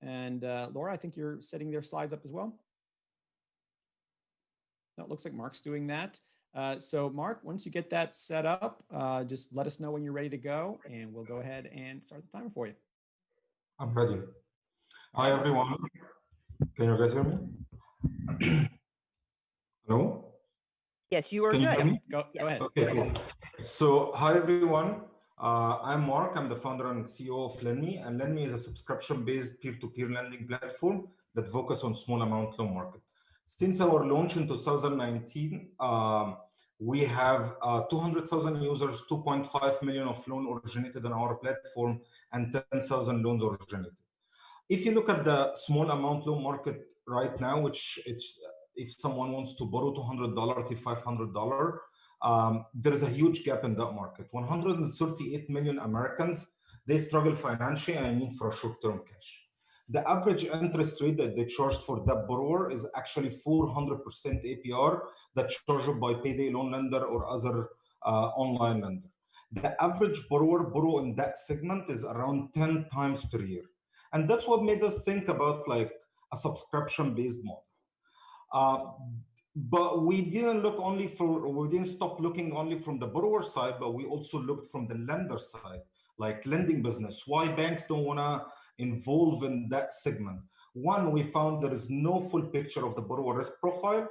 And Laura, I think you're setting their slides up as well. No, it looks like Mark's doing that. So Mark, once you get that set up, just let us know when you're ready to go and we'll go ahead and start the timer for you. I'm ready. Hi, everyone. Can you guys hear me? Hello? Yes, you are Can good. you hear me? Go ahead. Okay, cool. So hi, everyone. I'm Mark. I'm the founder and CEO of LendMe. And LendMe is a subscription-based peer-to-peer lending platform that focuses on small amount loan market. Since our launch in 2019, we have 200,000 users, 2.5 million of loans originated on our platform, and 10,000 loans originated. If you look at the small amount loan market right now, which it's if someone wants to borrow $200 to $500, there is a huge gap in that market. 138 million Americans, they struggle financially and need for a short-term cash. The average interest rate that they charged for that borrower is actually 400% APR that's charged by payday loan lender or other online lender. The average borrow in that segment is around 10 times per year. And that's what made us think about like a subscription-based model. But we didn't stop looking only from the borrower side, but we also looked from the lender side, like lending business. Why banks don't want to involve in that segment? One, we found there is no full picture of the borrower risk profile.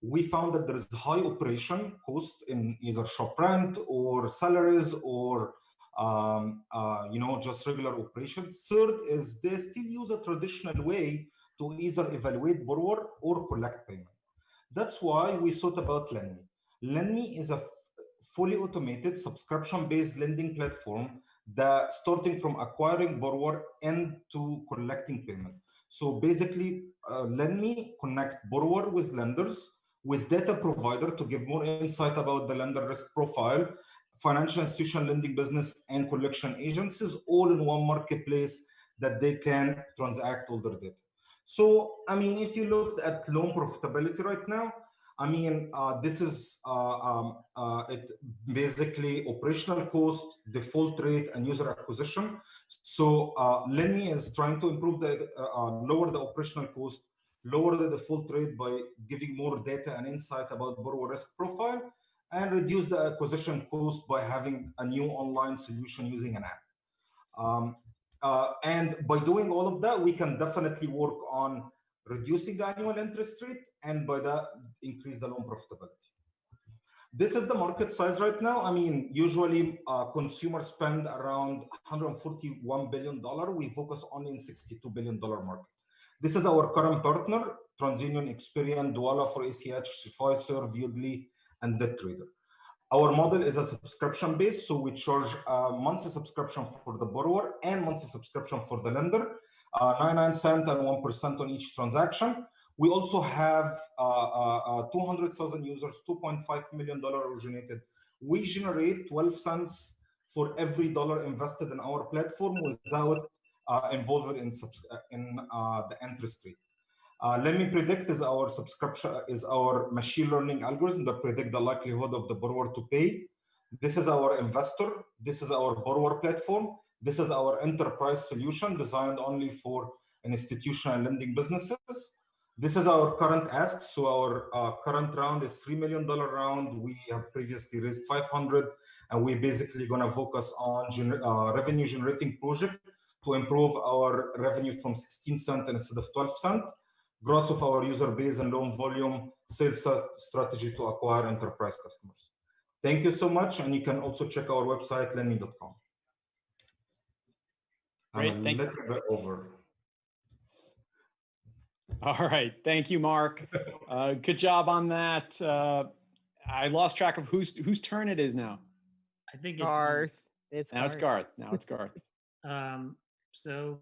We found that there is high operation cost in either shop rent or salaries or just regular operations. Third is they still use a traditional way to either evaluate borrower or collect payment. That's why we thought about Lendme. Lendme is a fully automated subscription-based lending platform that starting from acquiring borrower and to collecting payment. So basically, Lendme connect borrower with lenders, with data provider to give more insight about the lender risk profile, financial institution lending business, and collection agencies, all in one marketplace that they can transact all their data. So, I mean, if you looked at loan profitability right now, I mean, this is it basically operational cost, default rate, and user acquisition. So Lendme is trying to improve lower the operational cost, lower the default rate by giving more data and insight about borrower risk profile, and reduce the acquisition cost by having a new online solution using an app. And by doing all of that, we can definitely work on reducing the annual interest rate, and by that, increase the loan profitability. This is the market size right now. I mean, usually consumers spend around $141 billion. We focus only in $62 billion market. This is our current partner, TransUnion, Experian, Douala for ACH, Fiserv, Viewdly, and DebtTrader. Our model is a subscription based, so we charge a monthly subscription for the borrower and monthly subscription for the lender, 99 cents and 1% on each transaction. We also have 200,000 users, $2.5 million originated. We generate 12 cents for every dollar invested in our platform without involved in the interest rate. Lendme Predict is our subscription, is our machine learning algorithm that predict the likelihood of the borrower to pay. This is our investor. This is our borrower platform. This is our enterprise solution designed only for institutional lending businesses. This is our current ask. So our current round is $3 million round. We have previously raised 500, and we're basically going to focus on revenue generating project to improve our revenue from 16 cents instead of 12 cents. Growth of our user base and loan volume, sales strategy to acquire enterprise customers. Thank you so much. And you can also check our website, lendme.com. Great, thank you. Over. All right, thank you, Mark. Good job on that. I lost track of whose turn it is now. I think it's Garth. Now it's Garth. Now it's Garth. So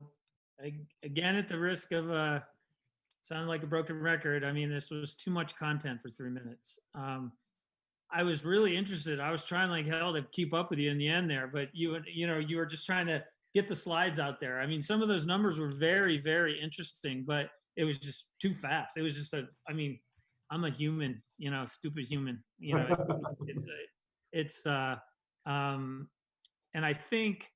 again, at the risk of sounding like a broken record, I mean, this was too much content for 3 minutes. I was really interested. I was trying like hell to keep up with you in the end there, but you were just trying to get the slides out there. I mean, some of those numbers were very, very interesting, but it was just too fast. It was just I'm a human, stupid human, and I think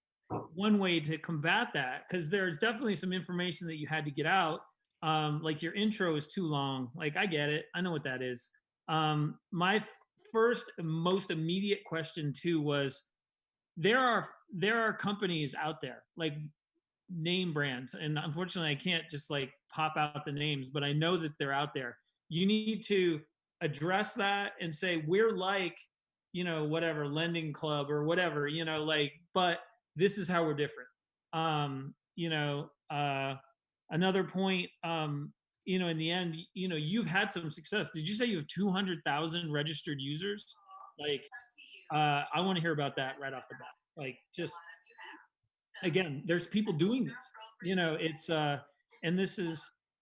one way to combat that, because there's definitely some information that you had to get out, like your intro is too long. Like, I get it. I know what that is. My first most immediate question too was, there are companies out there, like name brands, and unfortunately I can't just like pop out the names, but I know that they're out there. You need to address that and say, we're like, whatever, Lending Club or whatever, but this is how we're different. Another point, in the end, you've had some success. Did you say you have 200,000 registered users? Like, I want to hear about that right off the bat. Like, just, again, there's people doing this,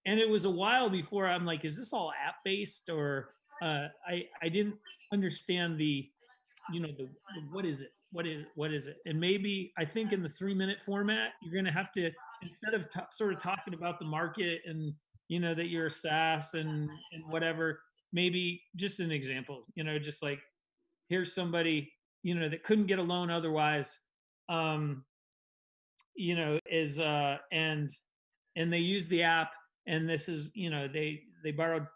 and it was a while before I'm like, is this all app based, or I didn't understand the what is it? And maybe I think in the 3-minute format, you're going to have to, instead of sort of talking about the market and, that you're a SaaS and whatever, maybe just an example, just like, here's somebody, that couldn't get a loan otherwise, and they use the app and this is, they borrowed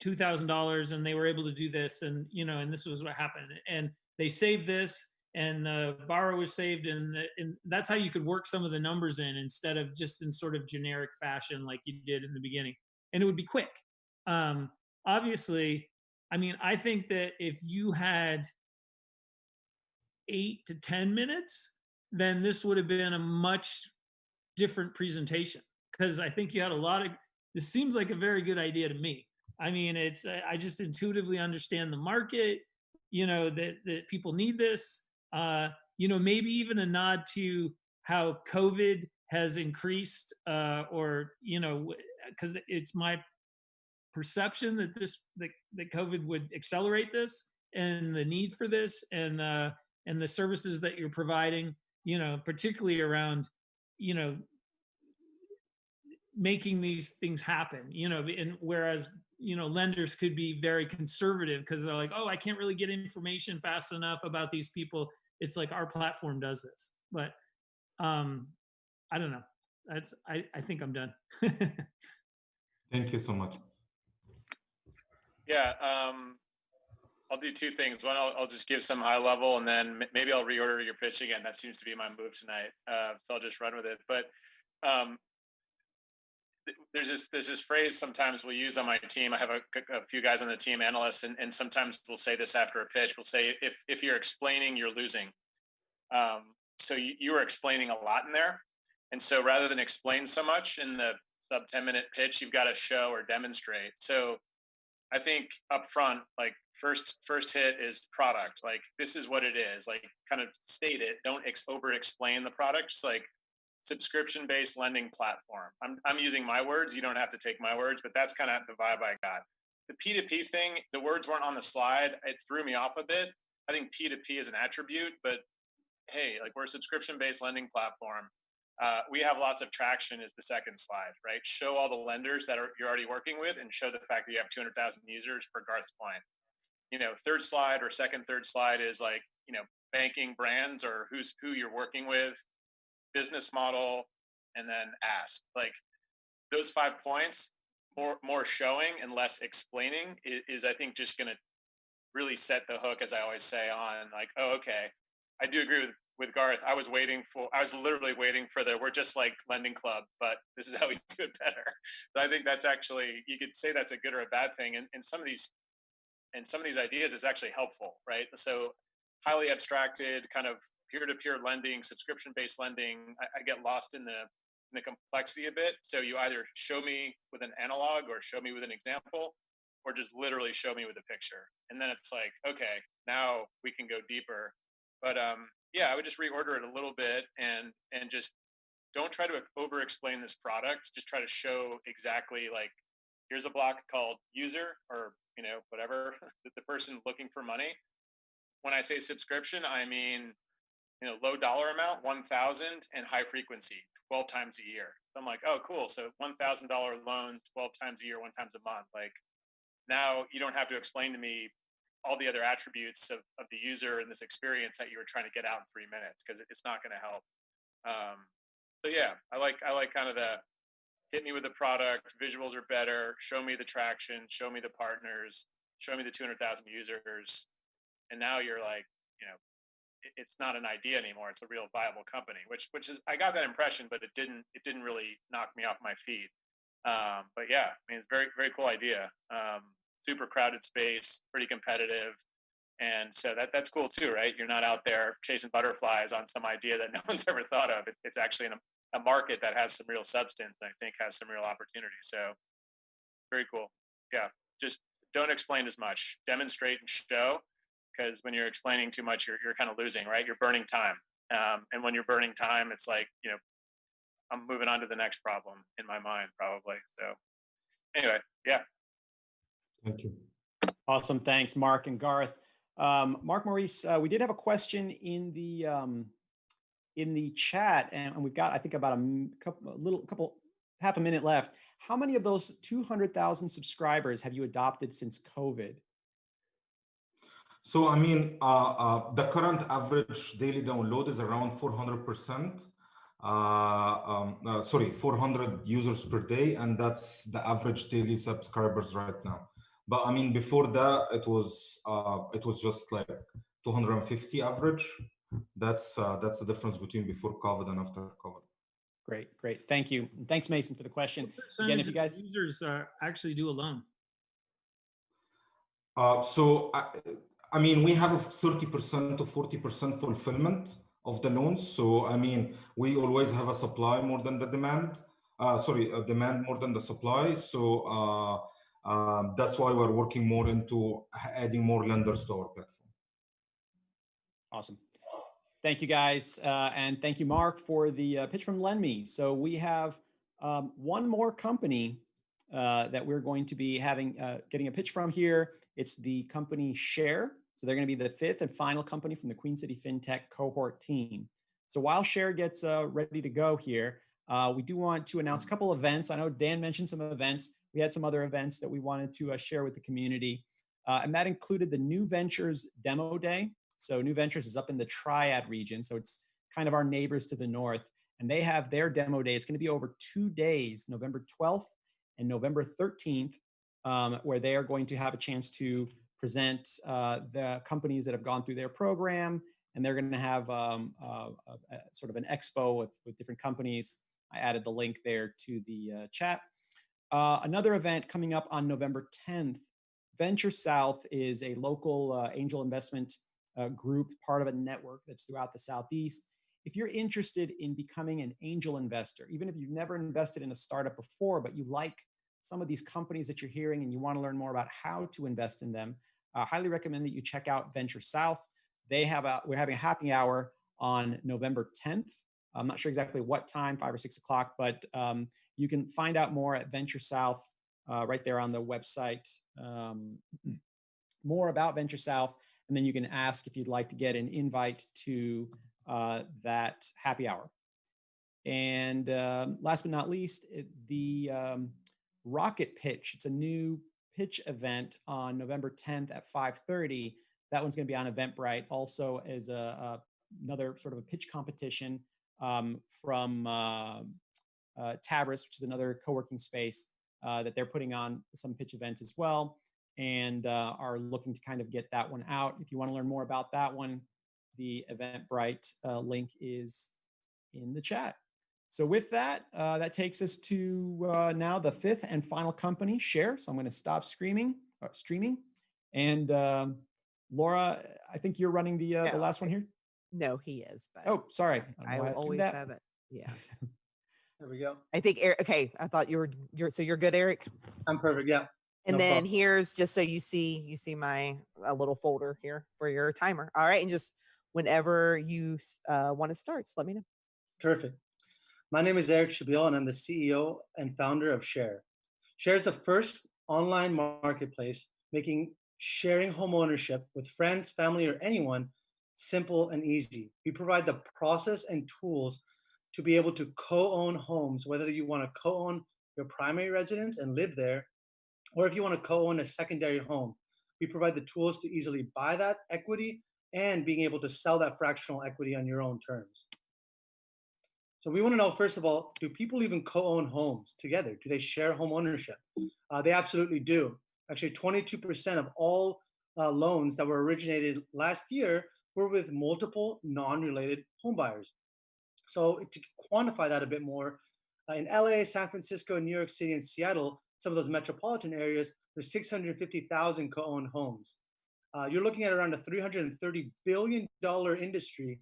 $2,000 and they were able to do this, and and this was what happened, and they saved this, and the borrower was saved, and that's how you could work some of the numbers in, instead of just in sort of generic fashion like you did in the beginning, and it would be quick. Obviously, I mean, I think that if you had 8 to 10 minutes, then this would have been a much different presentation, because I think you had a lot of, this seems like a very good idea to me. I mean, it's, I just intuitively understand the market, that people need this, maybe even a nod to how COVID has increased, or, because it's my perception that that COVID would accelerate this, and the need for this, and the services that you're providing, particularly around, making these things happen, and whereas, lenders could be very conservative because they're like, oh, I can't really get information fast enough about these people. It's like our platform does this. But I don't know. I think I'm done. Thank you so much. Yeah, I'll do two things. One, I'll just give some high level, and then maybe I'll reorder your pitch again. That seems to be my move tonight. So I'll just run with it. But there's this phrase sometimes we'll use on my team. I have a few guys on the team, analysts, and sometimes we'll say this after a pitch. We'll say, if you're explaining, you're losing. So you were explaining a lot in there. And so rather than explain so much in the sub 10-minute pitch, you've got to show or demonstrate. So I think up front, like first hit is product. Like, this is what it is. Like, kind of state it. Don't over explain the product. Just like, subscription-based lending platform. I'm using my words. You don't have to take my words, but that's kind of the vibe I got. The P2P thing, the words weren't on the slide. It threw me off a bit. I think P2P is an attribute, but hey, like, we're a subscription-based lending platform. We have lots of traction is the second slide, right? Show all the lenders that you're already working with, and show the fact that you have 200,000 users, per Garth's point. Third slide or third slide is like, banking brands or who you're working with, business model, and then ask. Like, those 5 points, more showing and less explaining is I think just going to really set the hook, as I always say, on like, oh, okay, I do agree with Garth. I was literally waiting for we're just like Lending Club, but this is how we do it better. So I think that's actually, you could say that's a good or a bad thing. And some of these ideas is actually helpful, right? So highly abstracted kind of peer-to-peer lending, subscription-based lending, I get lost in the complexity a bit. So you either show me with an analog or show me with an example, or just literally show me with a picture. And then it's like, okay, now we can go deeper. But yeah, I would just reorder it a little bit, and just don't try to over-explain this product. Just try to show exactly, like, here's a block called user, or whatever, the person looking for money. When I say subscription, I mean, low dollar amount, 1,000, and high frequency, 12 times a year. So I'm like, oh, cool. So $1,000 loans, 12 times a year, 1 time a month. Like, now you don't have to explain to me all the other attributes of the user and this experience that you were trying to get out in 3 minutes, because it's not going to help. So yeah, I like kind of the hit me with the product, visuals are better, show me the traction, show me the partners, show me the 200,000 users. And now you're like, it's not an idea anymore. It's a real viable company, which is, I got that impression, but it didn't really knock me off my feet. But yeah, I mean, it's very, very cool idea. Super crowded space, pretty competitive. And so that's cool too, right? You're not out there chasing butterflies on some idea that no one's ever thought of. It's actually in a market that has some real substance, and I think has some real opportunity. So very cool. Yeah, just don't explain as much. Demonstrate and show, because when you're explaining too much, you're kind of losing, right? You're burning time. And when you're burning time, it's like, I'm moving on to the next problem in my mind, probably. So anyway, yeah. Thank you. Awesome. Thanks, Mark and Garth. Mark Maurice, we did have a question in the chat, and we've got, I think, about half a minute left. How many of those 200,000 subscribers have you adopted since COVID? So, I mean, the current average daily download is around 400%. sorry, 400 users per day, and that's the average daily subscribers right now. But I mean, before that, it was just like 250 average. That's the difference between before COVID and after COVID. Great, great. Thank you. And thanks, Mason, for the question. What Again, percentage if you of guys users actually do a loan? I mean, we have a 30% to 40% fulfillment of the loans. So, I mean, we always have a supply more than the demand. A demand more than the supply. So that's why we're working more into adding more lenders to our platform. Awesome. Thank you, guys. And thank you, Mark, for the pitch from LendMe. So we have one more company that we're going to be having getting a pitch from here. It's the company Share. So they're going to be the fifth and final company from the Queen City FinTech cohort team. So while Share gets ready to go here, we do want to announce a couple events. I know Dan mentioned some events. We had some other events that we wanted to share with the community. And that included the New Ventures Demo Day. So New Ventures is up in the Triad region. So it's kind of our neighbors to the north. And they have their demo day. It's going to be over 2 days, November 12th and November 13th, where they are going to have a chance to present the companies that have gone through their program. And they're going to have sort of an expo with different companies. I added the link there to the chat. Another event coming up on November 10th, Venture South is a local angel investment group, part of a network that's throughout the Southeast. If you're interested in becoming an angel investor, even if you've never invested in a startup before, but you like some of these companies that you're hearing and you want to learn more about how to invest in them, I highly recommend that you check out Venture South. We're having a happy hour on November 10th. I'm not sure exactly what time, 5 or 6 o'clock, but you can find out more at Venture South right there on the website. More about Venture South. And then you can ask if you'd like to get an invite to that happy hour. And last but not least, the Rocket Pitch. It's a new pitch event on November 10th at 5:30. That one's going to be on Eventbrite. Also as another sort of a pitch competition from Tabris, which is another co-working space that they're putting on some pitch events as well, and are looking to kind of get that one out. If you want to learn more about that one, the Eventbrite link is in the chat. So with that, that takes us to now the fifth and final company, Share. So I'm going to stop streaming. And Laura, I think you're running the last one here. No, he is. But oh, sorry. I will always have it. Yeah. There we go. I think Eric. Okay, I thought you're so you're good, Eric. I'm perfect. Yeah. And then here's just so you see my a little folder here for your timer. All right, and just whenever you want to start, just let me know. Terrific. My name is Eric Shabil, and I'm the CEO and founder of Share. Share is the first online marketplace making sharing home ownership with friends, family, or anyone simple and easy. We provide the process and tools to be able to co-own homes, whether you want to co-own your primary residence and live there, or if you want to co-own a secondary home. We provide the tools to easily buy that equity and being able to sell that fractional equity on your own terms. So we want to know, first of all, do people even co-own homes together? Do they share home ownership? They absolutely do. Actually, 22% of all loans that were originated last year were with multiple non-related home buyers. So to quantify that a bit more, in LA, San Francisco, New York City, and Seattle, some of those metropolitan areas, there's 650,000 co-owned homes. You're looking at around a $330 billion industry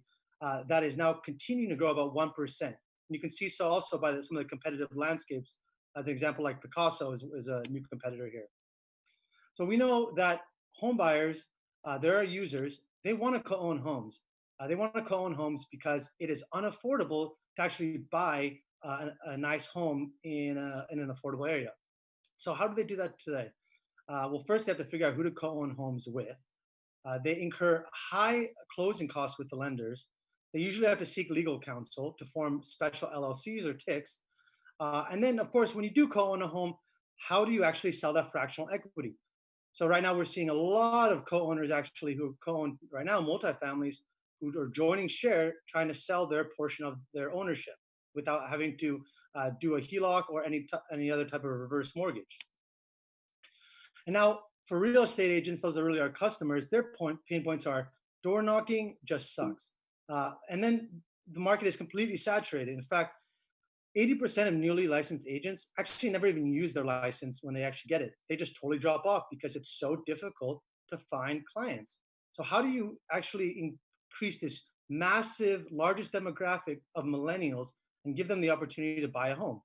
that is now continuing to grow about 1%. And you can see so also by some of the competitive landscapes. As an example, like Picasso is a new competitor here. So we know that home buyers, there are users, they want to co-own homes. They want to co-own homes because it is unaffordable to actually buy a nice home in an affordable area. So how do they do that today? Well, first they have to figure out who to co-own homes with. They incur high closing costs with the lenders. They usually have to seek legal counsel to form special LLCs or TICs. And then, of course, when you do co-own a home, how do you actually sell that fractional equity? So right now we're seeing a lot of co-owners actually who co-own right now multifamilies who are joining Share, trying to sell their portion of their ownership. without having to do a HELOC or any other type of reverse mortgage. And now for real estate agents, those are really our customers, their pain points are door knocking just sucks. And then the market is completely saturated. In fact, 80% of newly licensed agents actually never even use their license when they actually get it. They just totally drop off because it's so difficult to find clients. So how do you actually increase this massive, largest demographic of millennials and give them the opportunity to buy a home?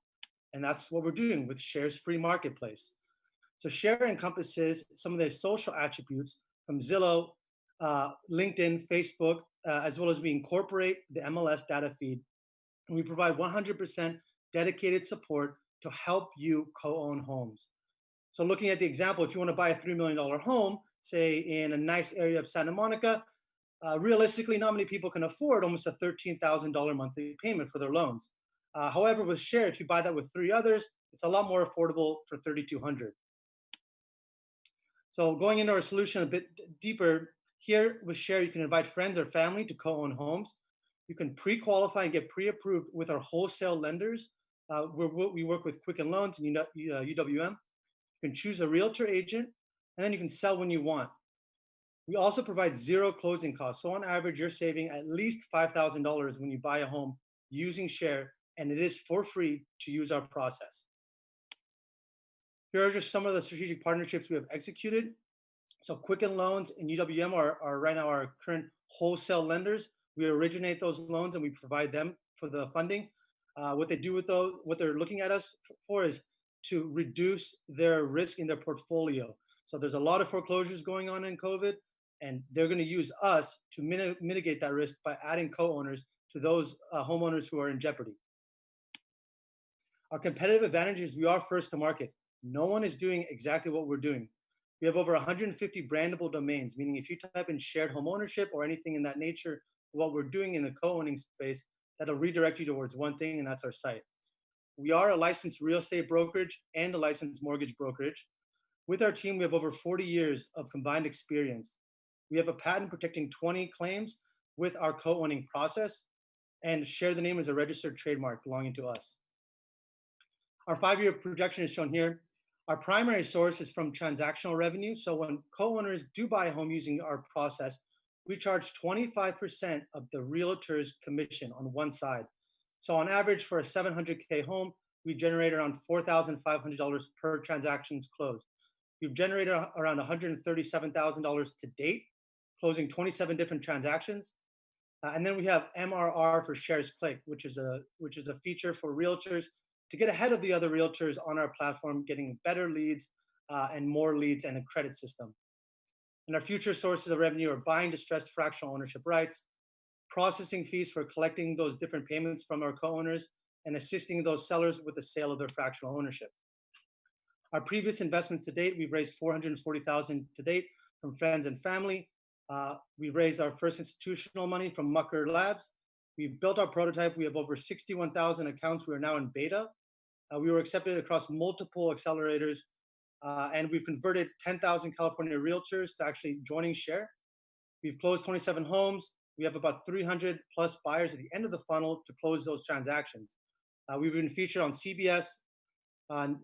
And that's what we're doing with Share's free marketplace. So Share encompasses some of the social attributes from Zillow, LinkedIn, Facebook, as well as we incorporate the MLS data feed. And we provide 100% dedicated support to help you co-own homes. So looking at the example, if you want to buy a $3 million home, say in a nice area of Santa Monica, realistically, not many people can afford almost a $13,000 monthly payment for their loans. However, with Share, if you buy that with 3 others, it's a lot more affordable for $3,200. So going into our solution a bit deeper, here with Share, you can invite friends or family to co-own homes. You can pre-qualify and get pre-approved with our wholesale lenders. We work with Quicken Loans and UWM. You can choose a realtor agent, and then you can sell when you want. We also provide 0 closing costs. So on average, you're saving at least $5,000 when you buy a home using Share, and it is for free to use our process. Here are just some of the strategic partnerships we have executed. So Quicken Loans and UWM are right now our current wholesale lenders. We originate those loans and we provide them for the funding. What they do with those, what they're looking at us for is to reduce their risk in their portfolio. So there's a lot of foreclosures going on in COVID, and they're going to use us to mitigate that risk by adding co-owners to those homeowners who are in jeopardy. Our competitive advantage is we are first to market. No one is doing exactly what we're doing. We have over 150 brandable domains, meaning if you type in shared home ownership or anything in that nature, what we're doing in the co-owning space, that'll redirect you towards one thing, and that's our site. We are a licensed real estate brokerage and a licensed mortgage brokerage. With our team, we have over 40 years of combined experience. We have a patent protecting 20 claims with our co-owning process, and Share the name as a registered trademark belonging to us. Our 5-year projection is shown here. Our primary source is from transactional revenue. So when co-owners do buy a home using our process, we charge 25% of the realtor's commission on one side. So on average for a $700K home, we generate around $4,500 per transactions closed. We've generated around $137,000 to date, closing 27 different transactions. And then we have MRR for Shares Click, which is a feature for realtors to get ahead of the other realtors on our platform, getting better leads and more leads and a credit system. And our future sources of revenue are buying distressed fractional ownership rights, processing fees for collecting those different payments from our co-owners, and assisting those sellers with the sale of their fractional ownership. Our previous investments to date, we've raised $440,000 to date from friends and family. We raised our first institutional money from Mucker Labs. We've built our prototype. We have over 61,000 accounts. We are now in beta. We were accepted across multiple accelerators, and we've converted 10,000 California realtors to actually joining Share. We've closed 27 homes. We have about 300 plus buyers at the end of the funnel to close those transactions. We've been featured on CBS.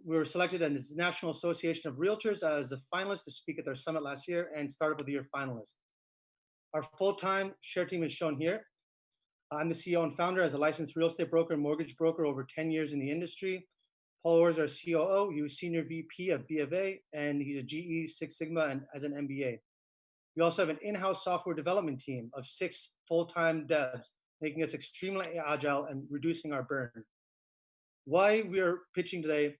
We were selected as the National Association of Realtors as a finalist to speak at their summit last year and Startup of the Year finalist. Our full-time Share team is shown here. I'm the CEO and founder as a licensed real estate broker and mortgage broker over 10 years in the industry. Paul Orr is our COO. He was senior VP of B of A, and he's a GE Six Sigma and as an MBA. We also have an in-house software development team of 6 full-time devs, making us extremely agile and reducing our burn. Why we are pitching today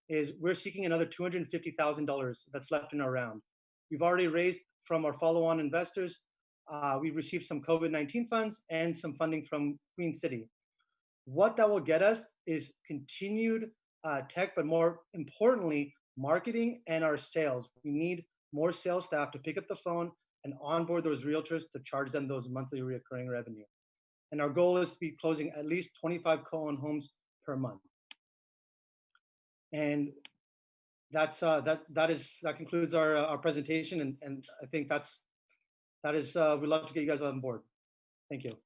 is we're seeking another $250,000 that's left in our round. We've already raised from our follow-on investors. We received some COVID-19 funds and some funding from Queen City. What that will get us is continued tech, but more importantly, marketing and our sales. We need more sales staff to pick up the phone and onboard those realtors to charge them those monthly recurring revenue. And our goal is to be closing at least 25 co-owned homes per month. And that concludes our presentation, and I think we'd love to get you guys on board. Thank you.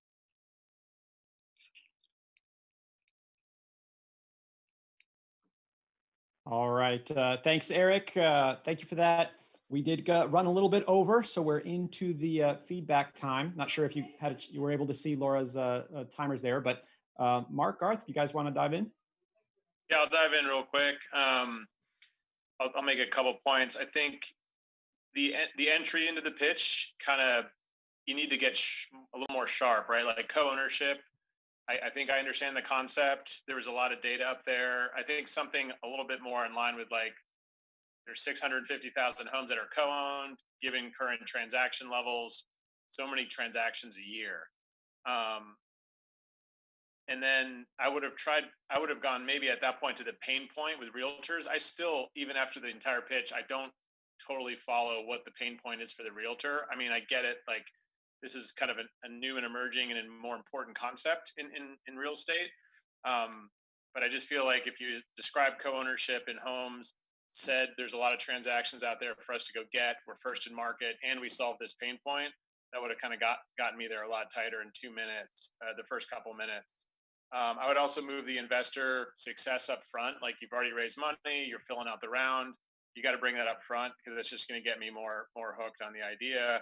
All right. Thanks, Eric. Thank you for that. We did run a little bit over, so we're into the feedback time. Not sure if you were able to see Laura's timers there, but Mark, Garth, if you guys want to dive in? Yeah, I'll dive in real quick. I'll make a couple points. I think the entry into the pitch kind of, you need to get a little more sharp, right? Like co-ownership. I think I understand the concept. There was a lot of data up there. I think something a little bit more in line with like, there's 650,000 homes that are co-owned, given current transaction levels, so many transactions a year. And then I would have gone maybe at that point to the pain point with realtors. I still, even after the entire pitch, I don't totally follow what the pain point is for the realtor. I mean, I get it. Like, this is kind of a new and emerging and a more important concept in real estate. But I just feel like if you describe co-ownership in homes, said there's a lot of transactions out there for us to go get, we're first in market, and we solve this pain point, that would have kind of gotten me there a lot tighter in 2 minutes, the first couple minutes. I would also move the investor success up front. Like, you've already raised money, you're filling out the round. You got to bring that up front, because that's just going to get me more hooked on the idea.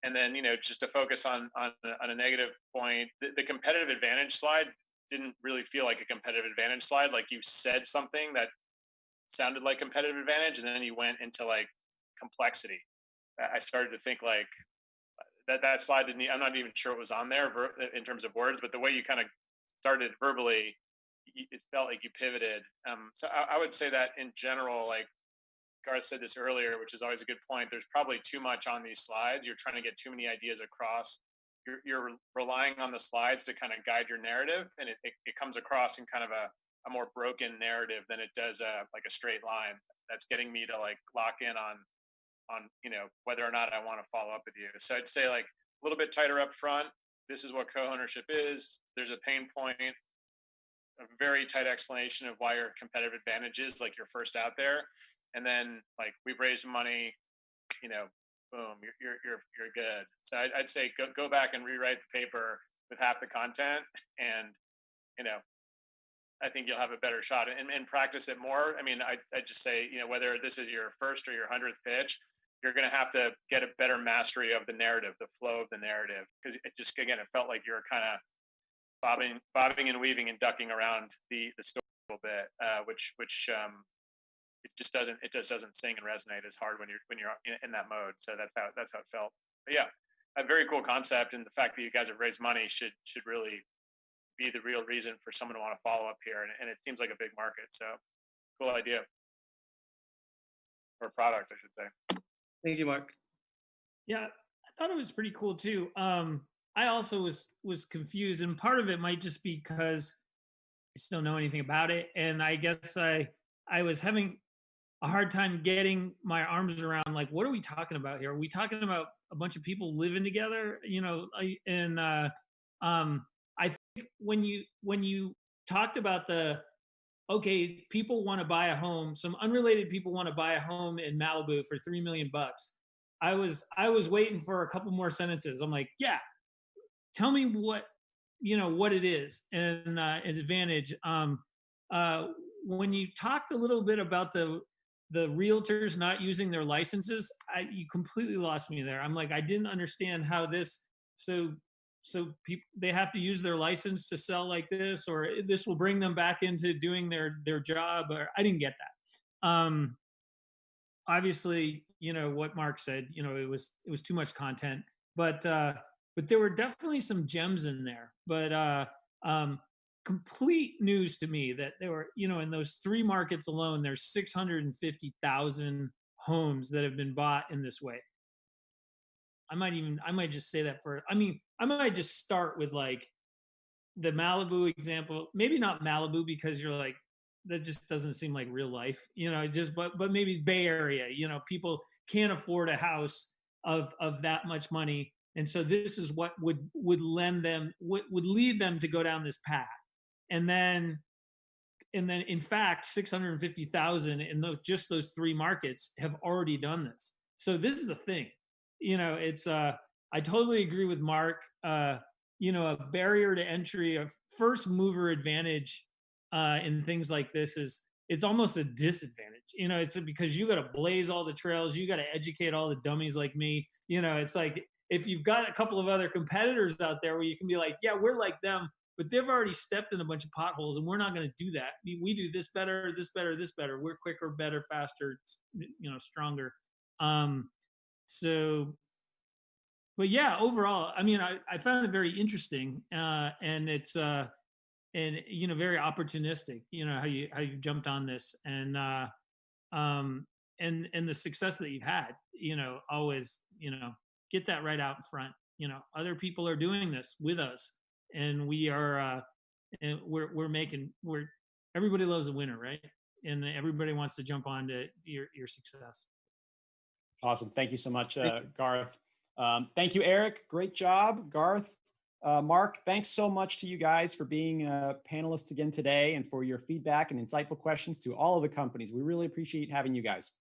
And then, just to focus on a negative point, the competitive advantage slide didn't really feel like a competitive advantage slide. Like, you said something that sounded like competitive advantage, and then you went into like complexity. I started to think like that slide didn't, I'm not even sure it was on there in terms of words, but the way you kind of started verbally, it felt like you pivoted. So I would say that in general, like Garth said this earlier, which is always a good point, there's probably too much on these slides. You're trying to get too many ideas across. You're relying on the slides to kind of guide your narrative, and it comes across in kind of a more broken narrative than it does like a straight line that's getting me to like lock in on whether or not I want to follow up with you. So I'd say like a little bit tighter up front. This is what co-ownership is. There's a pain point, a very tight explanation of why your competitive advantage is, like you're first out there, and then like we've raised money, boom, you're good. So I'd say go back and rewrite the paper with half the content, and I think you'll have a better shot, and practice it more. I mean, I just say, whether this is your first or your 100th pitch, you're going to have to get a better mastery of the narrative, the flow of the narrative, because it just, again, it felt like you were kind of bobbing and weaving and ducking around the story a little bit, which it just doesn't sing and resonate as hard when you're in that mode. So that's how it felt. But yeah, a very cool concept, and the fact that you guys have raised money should really be the real reason for someone to want to follow up here, and it seems like a big market. So cool idea, or product, I should say. Thank you, Mark. Yeah, I thought it was pretty cool too. I also was confused, and part of it might just be because I just don't know anything about it, and I guess I was having a hard time getting my arms around, like, what are we talking about here? Are we talking about a bunch of people living together? I think when you talked about people want to buy a home, some unrelated people want to buy a home in Malibu for $3 million. I was waiting for a couple more sentences. I'm like, yeah, tell me what it is and advantage. When you talked a little bit about the realtors not using their licenses, you completely lost me there. I'm like, I didn't understand how this, so people, they have to use their license to sell like this, or this will bring them back into doing their job, or I didn't get that. Obviously, what Mark said, it was too much content, but there were definitely some gems in there. But complete news to me that there were, in those 3 markets alone, there's 650,000 homes that have been bought in this way. I might just say that I might just start with like the Malibu example. Maybe not Malibu, because you're like, that just doesn't seem like real life, but maybe Bay Area, people can't afford a house of that much money. And so this is what would lead them to go down this path. And then in fact, 650,000 in those 3 markets have already done this. So this is the thing. It's I totally agree with Mark. A barrier to entry, a first mover advantage in things like this is it's almost a disadvantage. You know, it's because you got to blaze all the trails, you got to educate all the dummies like me. You know, it's like if you've got a couple of other competitors out there where you can be like, yeah, we're like them, but they've already stepped in a bunch of potholes, and we're not going to do that. We do this better, this better, this better. We're quicker, better, faster, you know, stronger. So, but yeah, overall, I mean, I found it very interesting, and it's and you know, very opportunistic. You know how you jumped on this, and and the success that you've had. You know, always, you know, get that right out in front. You know, other people are doing this with us, and we are, and we're everybody loves a winner, right? And everybody wants to jump on to your success. Awesome. Thank you so much, Garth. Thank you, Eric. Great job, Garth. Mark, thanks so much to you guys for being panelists again today and for your feedback and insightful questions to all of the companies. We really appreciate having you guys.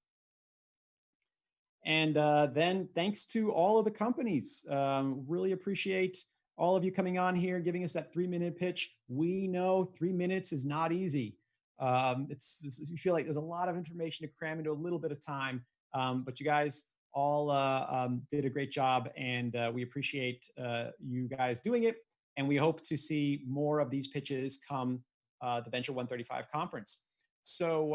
And then thanks to all of the companies. Really appreciate all of you coming on here, giving us that 3-minute pitch. We know 3 minutes is not easy. You feel like there's a lot of information to cram into a little bit of time. But you guys all did a great job, and we appreciate you guys doing it. And we hope to see more of these pitches come the Venture 135 conference. So,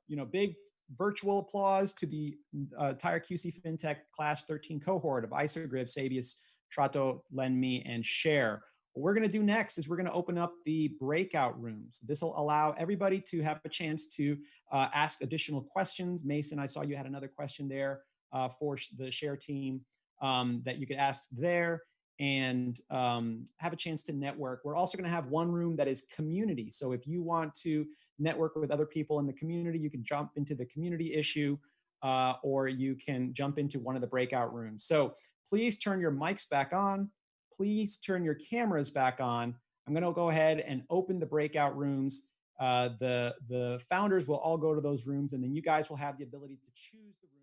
you know, big virtual applause to the entire QC FinTech Class 13 cohort of Isogriv, Sabius, Trato, LendMe, and Share. What we're going to do next is we're going to open up the breakout rooms. This will allow everybody to have a chance to ask additional questions. Mason, I saw you had another question there for the Share team that you could ask there and have a chance to network. We're also going to have one room that is community. So if you want to network with other people in the community, you can jump into the community issue or you can jump into one of the breakout rooms. So please turn your mics back on. Please turn your cameras back on. I'm going to go ahead and open the breakout rooms. The founders will all go to those rooms, and then you guys will have the ability to choose the room.